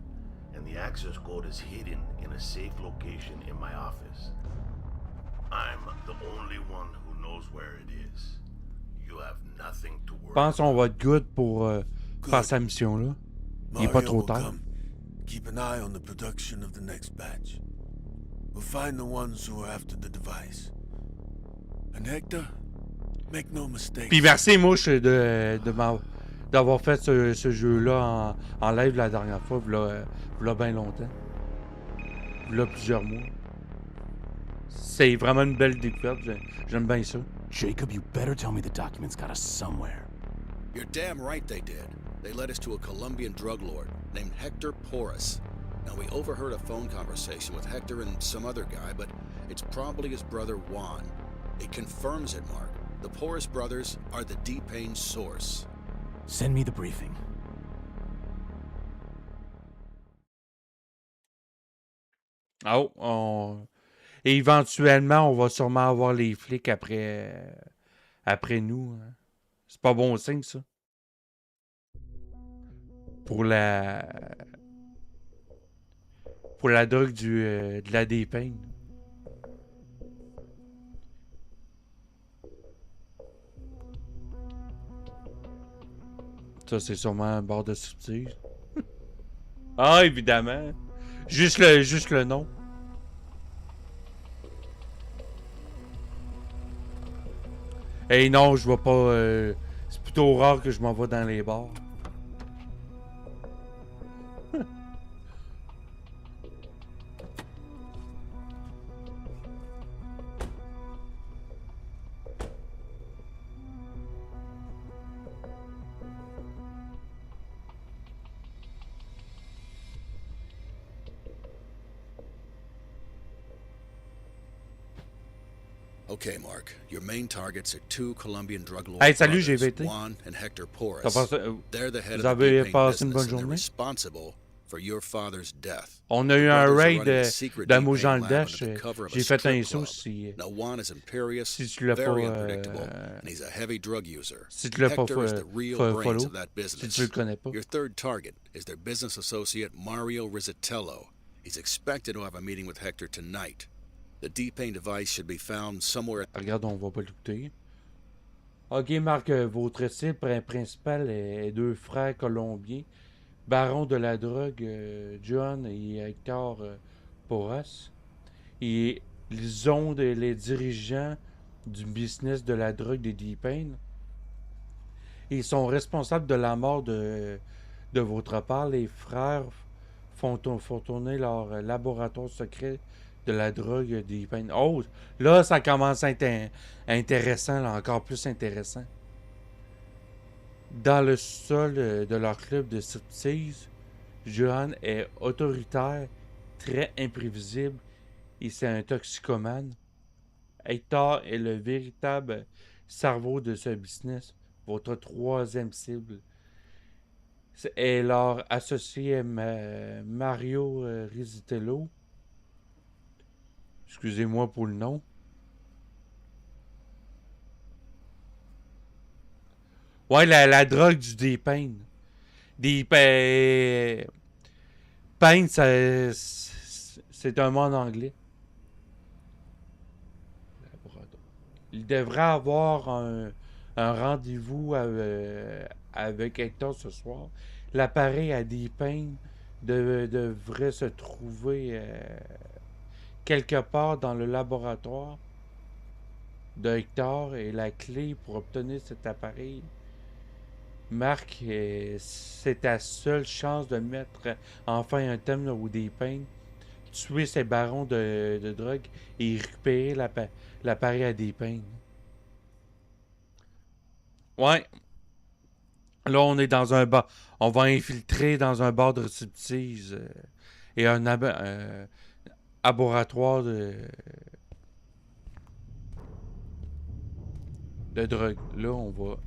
and the access code is hidden in a safe location in my office. I'm the only one who knows where it is. You have nothing to worry Je pense qu'on about. va être good pour faire sa mission-là. Il est pas Mario trop will tard. come. Keep an eye on the production of the next batch. We'll find the ones who are after the device. And Hector, make no mistake. Puis merci, Mouche, d'avoir fait ce jeu-là en live la dernière fois, v'là bien longtemps. V'là plusieurs mois. C'est vraiment une belle découverte. J'aime bien ça. Jacob, you better tell me the documents got us somewhere. You're damn right they did. They led us to a Colombian drug lord named Hector Porras. Now, we overheard a phone conversation with Hector and some other guy, but it's probably his brother Juan. It confirms it, Mark. The Porras brothers are the D-Pain source. Send me the briefing. Oh, et éventuellement, on va sûrement avoir les flics après nous. Hein. C'est pas bon signe, ça. Pour la drogue de la D-Pain. Ça, c'est sûrement un bar de striptease. Ah, évidemment. Juste le nom. Hey, non, je vois pas... c'est plutôt rare que je m'en vais dans les bars. Okay, Mark. Your main targets are two Colombian drug lords, Hey, salut, GVT. Juan and Hector Porras. They're the head Vous of the avez D-Pain passé une bonne business, and they're journée? responsible for your father's death. On a eu The un brothers are raid running a secret d'un mot Jean D-Pain le lab Dash. under the cover of a J'ai fait un strip saut club. si Now, Juan is imperious, si tu l'as very pas unpredictable, and he's a heavy drug user. si tu l'as pas Hector is the real brains follow, of that si business. tu le connais pas. Your third target is their business associate Mario Rizzatello. He's expected to have a meeting with Hector tonight. The D-Pain device should be found somewhere. Regarde, on va pas l'écouter. Ok, Marc, votre cible principale est deux frères colombiens, barons de la drogue, John et Hector Porras. Et ils sont les dirigeants du business de la drogue des D-Pain. Ils sont responsables de la mort de votre père. Les frères font tourner leur laboratoire secret de la drogue des peines. Oh, là, ça commence à être intéressant, là, encore plus intéressant. Dans le sol de leur club de striptease, Johan est autoritaire, très imprévisible et c'est un toxicomane. Hector est le véritable cerveau de ce business, votre troisième cible. Et leur associé Mario Rizzatello. Excusez-moi pour le nom. Ouais, la drogue du D-Pain. Pain, c'est un mot en anglais. Il devrait avoir un rendez-vous avec Hector ce soir. L'appareil à D-Pain devrait se trouver quelque part dans le laboratoire de Hector et la clé pour obtenir cet appareil. Marc, c'est ta seule chance de mettre enfin un thème au D-Pain, tuer ces barons de drogue et récupérer l'appareil à D-Pain. Ouais. Là, on est dans un bar. On va infiltrer dans un bar de striptease et un laboratoire de drogue. Là, on va...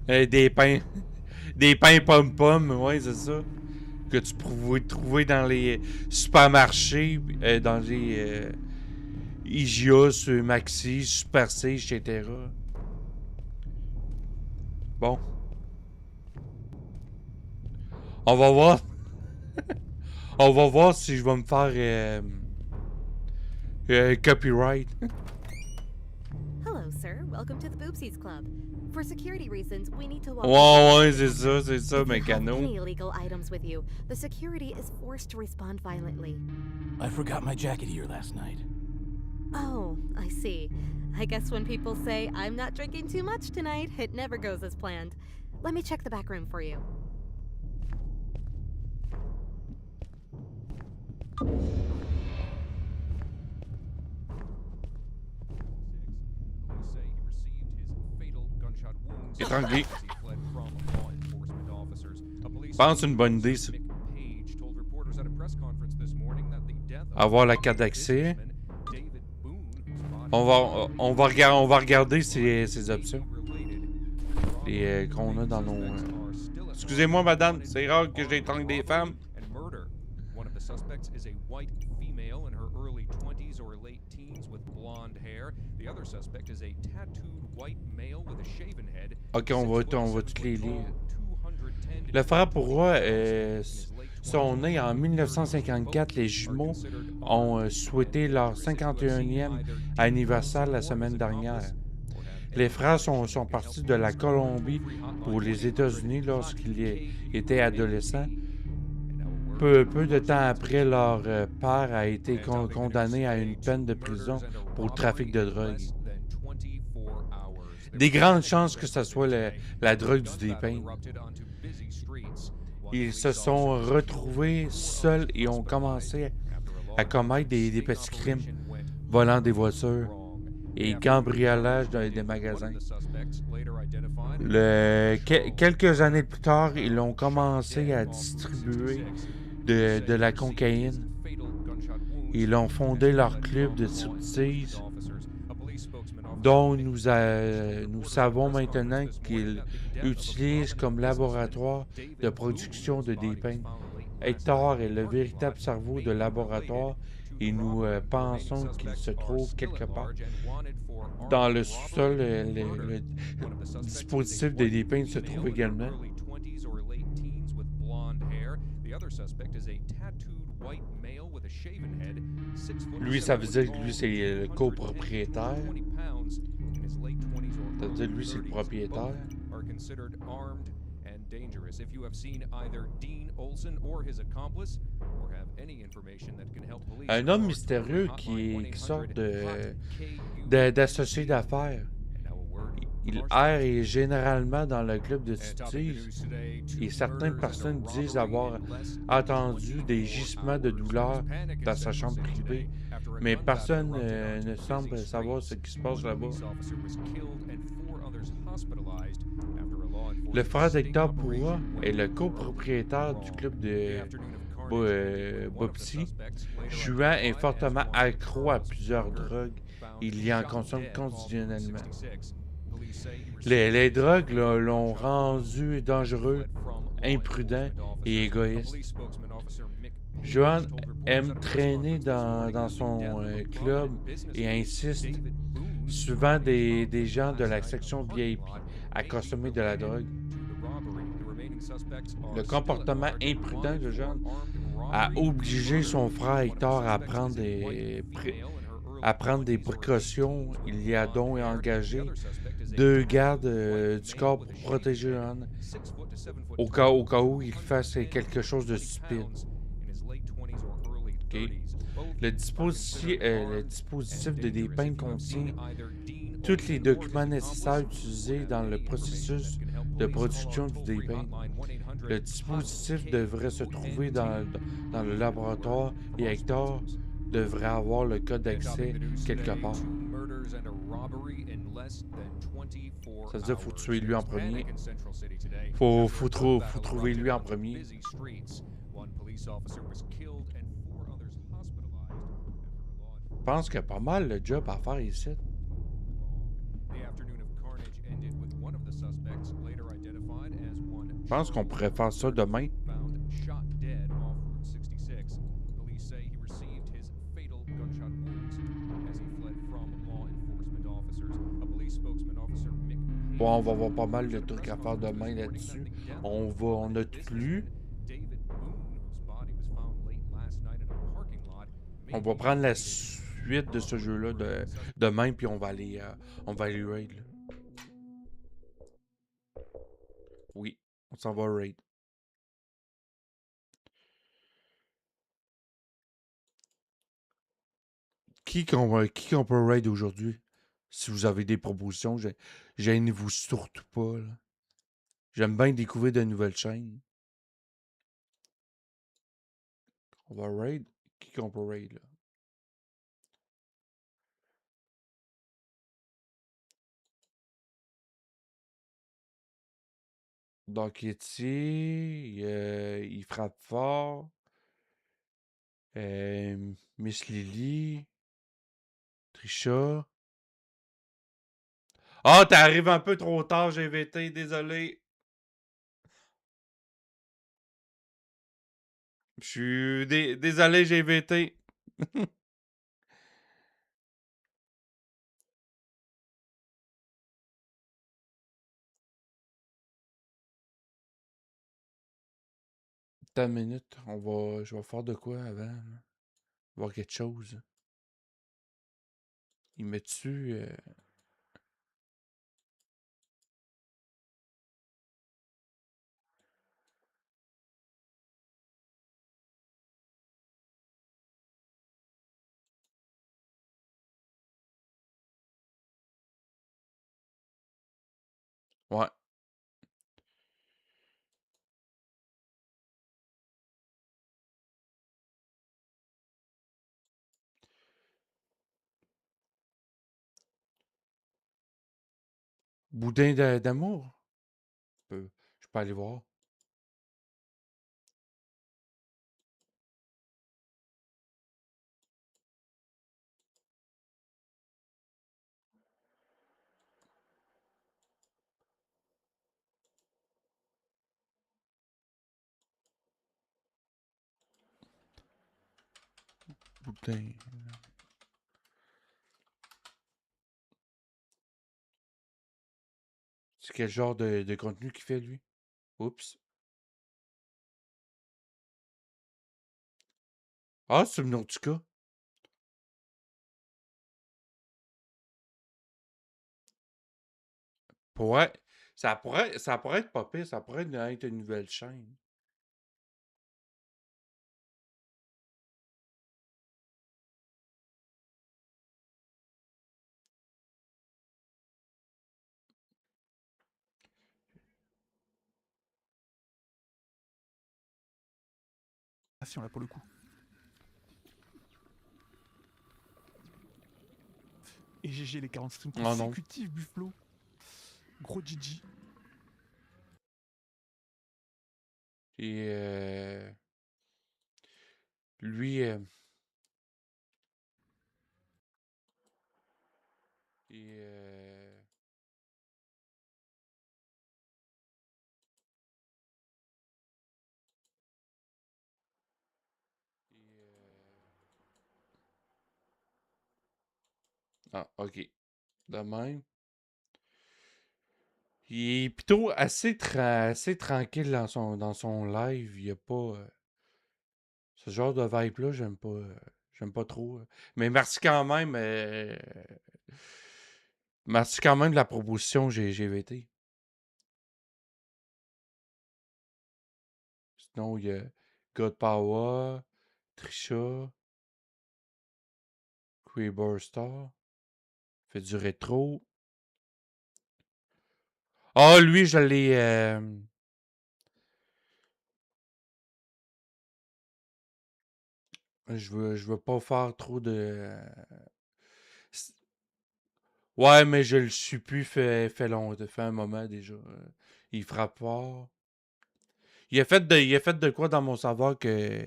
des pains pom-pom, ouais, c'est ça. Que tu pouvais trouver dans les supermarchés, dans les IGA, Maxi, Super C, etc. Bon. On va voir. On va voir si je vais me faire copyright. Hello, sir. Welcome to the Boobsies Club. For security reasons, we need to walk. Ouais, c'est ça, If you have mécano. any illegal items with you, the security is forced to respond violently. I forgot my jacket here last night. Oh, I see. I guess when people say, I'm not drinking too much tonight, it never goes as planned. Let me check the back room for you. Étranglé. Pense une bonne idée, ça. Avoir la carte d'accès. On va regarder ces options. Les qu'on a dans nos... Excusez-moi, madame, c'est rare que j'étrangle des femmes. One of the suspects is a white female in her early 20s or late teens with blonde hair. The other suspect is a tattooed white male with a shaven head. Ok, on va toutes les lire. Le frère pourra sont nés en 1954. Les jumeaux ont souhaité leur 51e anniversaire la semaine dernière. Les frères sont partis de la Colombie pour les États-Unis lorsqu'ils étaient adolescents. Peu de temps après, leur père a été condamné à une peine de prison pour trafic de drogue. Des grandes chances que ce soit la drogue du D-Pain. Ils se sont retrouvés seuls et ont commencé à commettre des petits crimes, volant des voitures et cambriolage des magasins. Quelques années plus tard, ils ont commencé à distribuer de la cocaïne. Ils ont fondé leur club de striptease, dont nous savons maintenant qu'ils utilisent comme laboratoire de production de D-Pain. Hector est le véritable cerveau de laboratoire et nous pensons qu'il se trouve quelque part. Dans le sous-sol, le dispositif de D-Pain se trouve également. Lui, ça veut dire que lui, c'est le copropriétaire. Ça veut dire que lui, c'est le propriétaire. Un homme mystérieux qui sort d'associé d'affaires. Il erre généralement dans le club de striptease et certaines personnes disent avoir entendu des gisements de douleur dans sa chambre privée, mais personne ne semble savoir ce qui se passe là-bas. Le frère d'Hector Pourra est le copropriétaire du club de Bopsy. Juan est fortement accro à plusieurs drogues. Il y en consomme quotidiennement. Les drogues l'ont rendu dangereux, imprudent et égoïste. Johan aime traîner dans son club et insiste souvent des gens de la section VIP à consommer de la drogue. Le comportement imprudent de Johan a obligé son frère Hector à prendre des précautions. Il y a donc engagé 2 gardes du corps pour protéger Johan au cas où il fasse quelque chose de stupide. Okay. Le dispositif de D-Pain contient tous les documents nécessaires utilisés dans le processus de production du D-Pain. Le dispositif devrait se trouver dans le laboratoire et Hector devrait avoir le code d'accès quelque part. Ça veut dire qu'il faut tuer lui en premier. Faut trouver lui en premier. Je pense qu'il y a pas mal de job à faire ici. Je pense qu'on pourrait faire ça demain. Bon, on va avoir pas mal de trucs à faire demain là-dessus. On a tout lu. On va prendre la suite de ce jeu-là demain, puis on va aller raid. Là. Oui, on s'en va raid. Qui qu'on peut raid aujourd'hui? Si vous avez des propositions, gênez-vous surtout pas. Là. J'aime bien découvrir de nouvelles chaînes. On va raid. Qui qu'on peut raid là? Donketier, il frappe fort. Miss Lily, Trisha. Ah, t'arrives un peu trop tard, GVT, désolé. Je suis désolé, GVT. Attends une minute, je vais faire de quoi avant? Là? Voir quelque chose. Il met dessus. Ouais. Boudin d'amour? Je peux aller voir. Boudin. C'est quel genre de contenu qu'il fait, lui? Oups. Ah, c'est Subnautica. Pourrait, ça pourrait être pas pire, ça pourrait être une nouvelle chaîne. Là pour le coup. Et GG les 40 streams Oh non. consécutifs, Buffalo. Gros GG. Et lui, ah, ok. De même. Il est plutôt assez tranquille dans son live. Il n'y a pas. Ce genre de vibe-là, j'aime pas trop. Mais merci quand même. Merci quand même de la proposition GVT. Sinon, il y a God Power, Trisha, Creeper Star, fait du rétro. Ah, lui, je l'ai. Je veux pas faire trop de. Ouais, mais je le suis plus fait un moment déjà. Il frappe fort. Il a fait de quoi dans mon savoir que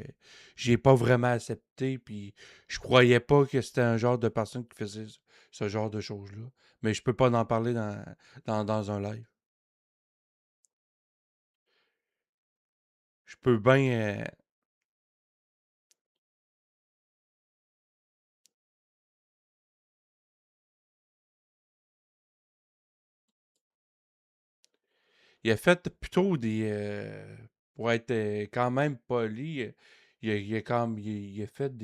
j'ai pas vraiment accepté, puis je croyais pas que c'était un genre de personne qui faisait ce genre de choses-là. Mais je peux pas en parler dans un live. Je peux bien. Il a fait plutôt des. Pour être quand même poli, il a fait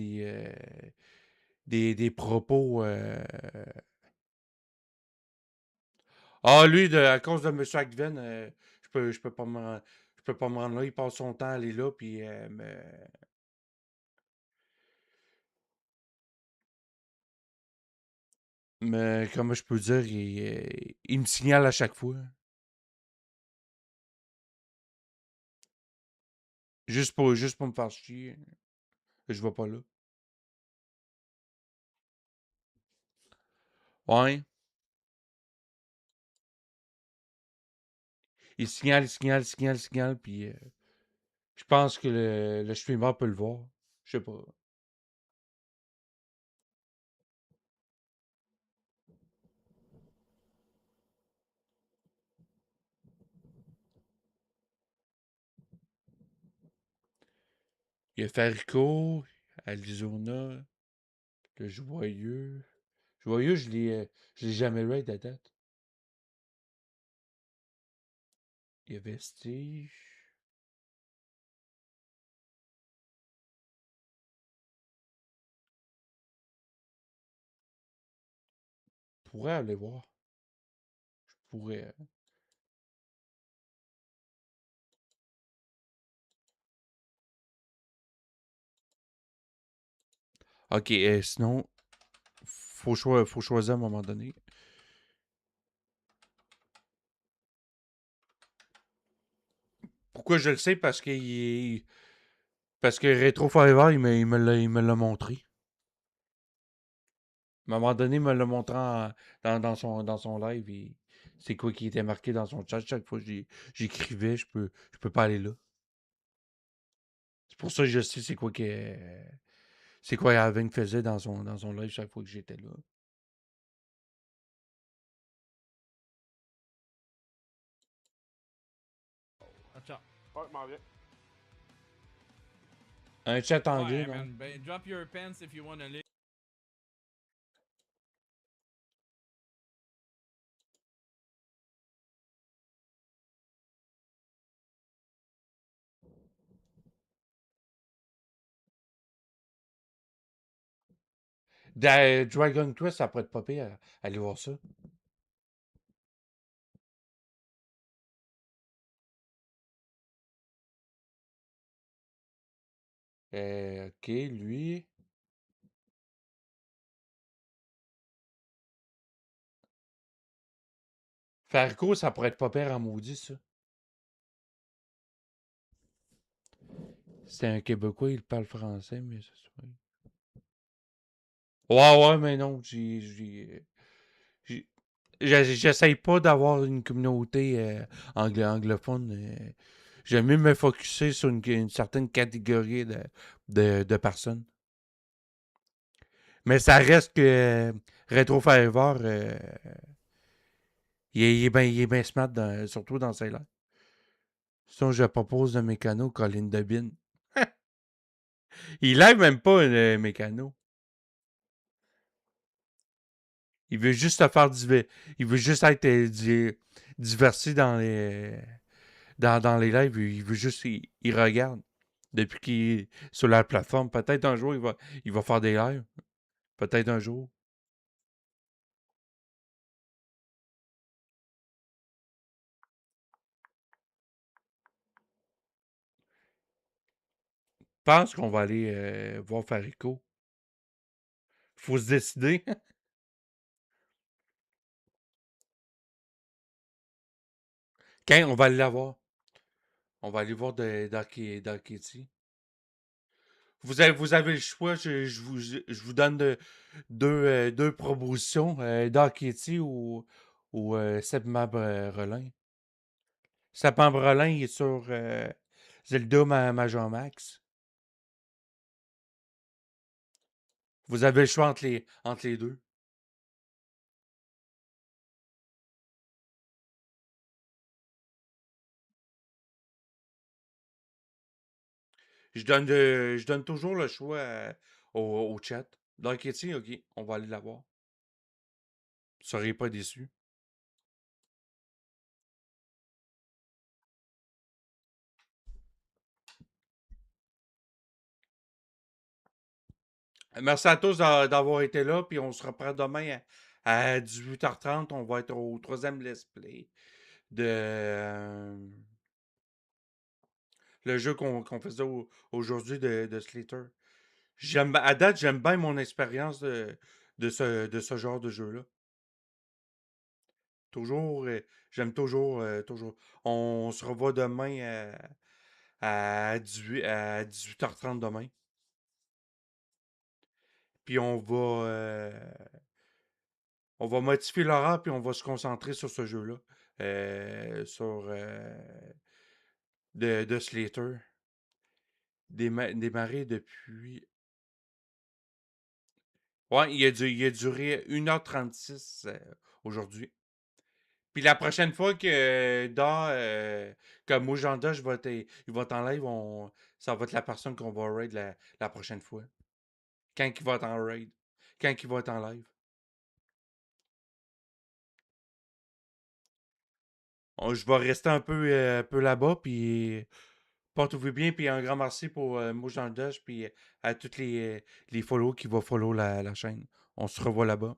des propos. Ah, lui, à cause de M. Agven, je peux pas me rendre là. Il passe son temps à aller là, puis mais comment je peux dire, il me signale à chaque fois. Juste pour me faire chier. Je vais pas là. Ouais. il signale, puis je pense que le streamer peut le voir. Je sais pas. Il y a Farico, Arizona, le Joyeux. Joyeux, je l'ai jamais raid à date. Il y a Vestige. Je pourrais aller voir. Je pourrais. Ok, sinon, faut choisir à un moment donné. Pourquoi je le sais? Parce que Retro Forever, il me l'a montré. À un moment donné, il me l'a montré dans son live. C'est quoi qui était marqué dans son chat. Chaque fois que j'écrivais, je peux pas aller là. C'est pour ça que je sais c'est quoi Alvin faisait dans son live chaque fois que j'étais là. Attends. Ouais, m'en viens. Un chat anglais, Ouais, non? man. Ben, drop your pants if you wanna live. Dragon Quest, ça pourrait être pas pire. Allez voir ça. Ok, lui. Farco, ça pourrait être pas pire en maudit, ça. C'est un Québécois, il parle français, mais ça se fait. Ouais, mais non, j'essaye pas d'avoir une communauté anglophone. J'aime mieux me focusser sur une certaine catégorie de personnes. Mais ça reste que Retro Forever, il est bien smart, surtout dans ses lives. Sinon, je propose un mécano, Colin Debin. Il live même pas un mécano. Il veut juste se faire il veut juste être diverti dans les lives. Il veut juste. Il regarde. Depuis qu'il est sur la plateforme. Peut-être un jour, il va faire des lives. Peut-être un jour. Je pense qu'on va aller voir Farico. Faut se décider. Quand on va aller la voir. On va aller voir Dark Kitty. Vous avez le choix. Je vous donne deux propositions. Dark Kitty ou Sepmap Relin. Sepmap Relin, il est sur Zelda Major Max. Vous avez le choix entre les deux. Je donne toujours le choix au chat. Dark Kitty, ok, on va aller la voir. Vous ne serez pas déçus. Merci à tous d'avoir été là, puis on se reprend demain à 18h30. On va être au troisième let's play de le jeu qu'on faisait aujourd'hui de Slater. À date, j'aime bien mon expérience de ce genre de jeu-là. Toujours, j'aime toujours. On se revoit demain à 18h30 demain. Puis on va modifier l'horaire, puis on va se concentrer sur ce jeu-là. sur de Slater. Démarré depuis. Ouais, il a duré 1h36 aujourd'hui. Puis la prochaine fois que comme Mojanda, il va être en live, ça va être la personne qu'on va raid la prochaine fois. Quand il va être en raid. Quand il va être en live. Je vais rester un peu là-bas, puis portez-vous bien, puis un grand merci pour Mojanda, puis à tous les follow qui vont follow la chaîne. On se revoit là-bas.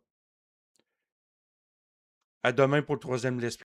À demain pour le troisième let's play.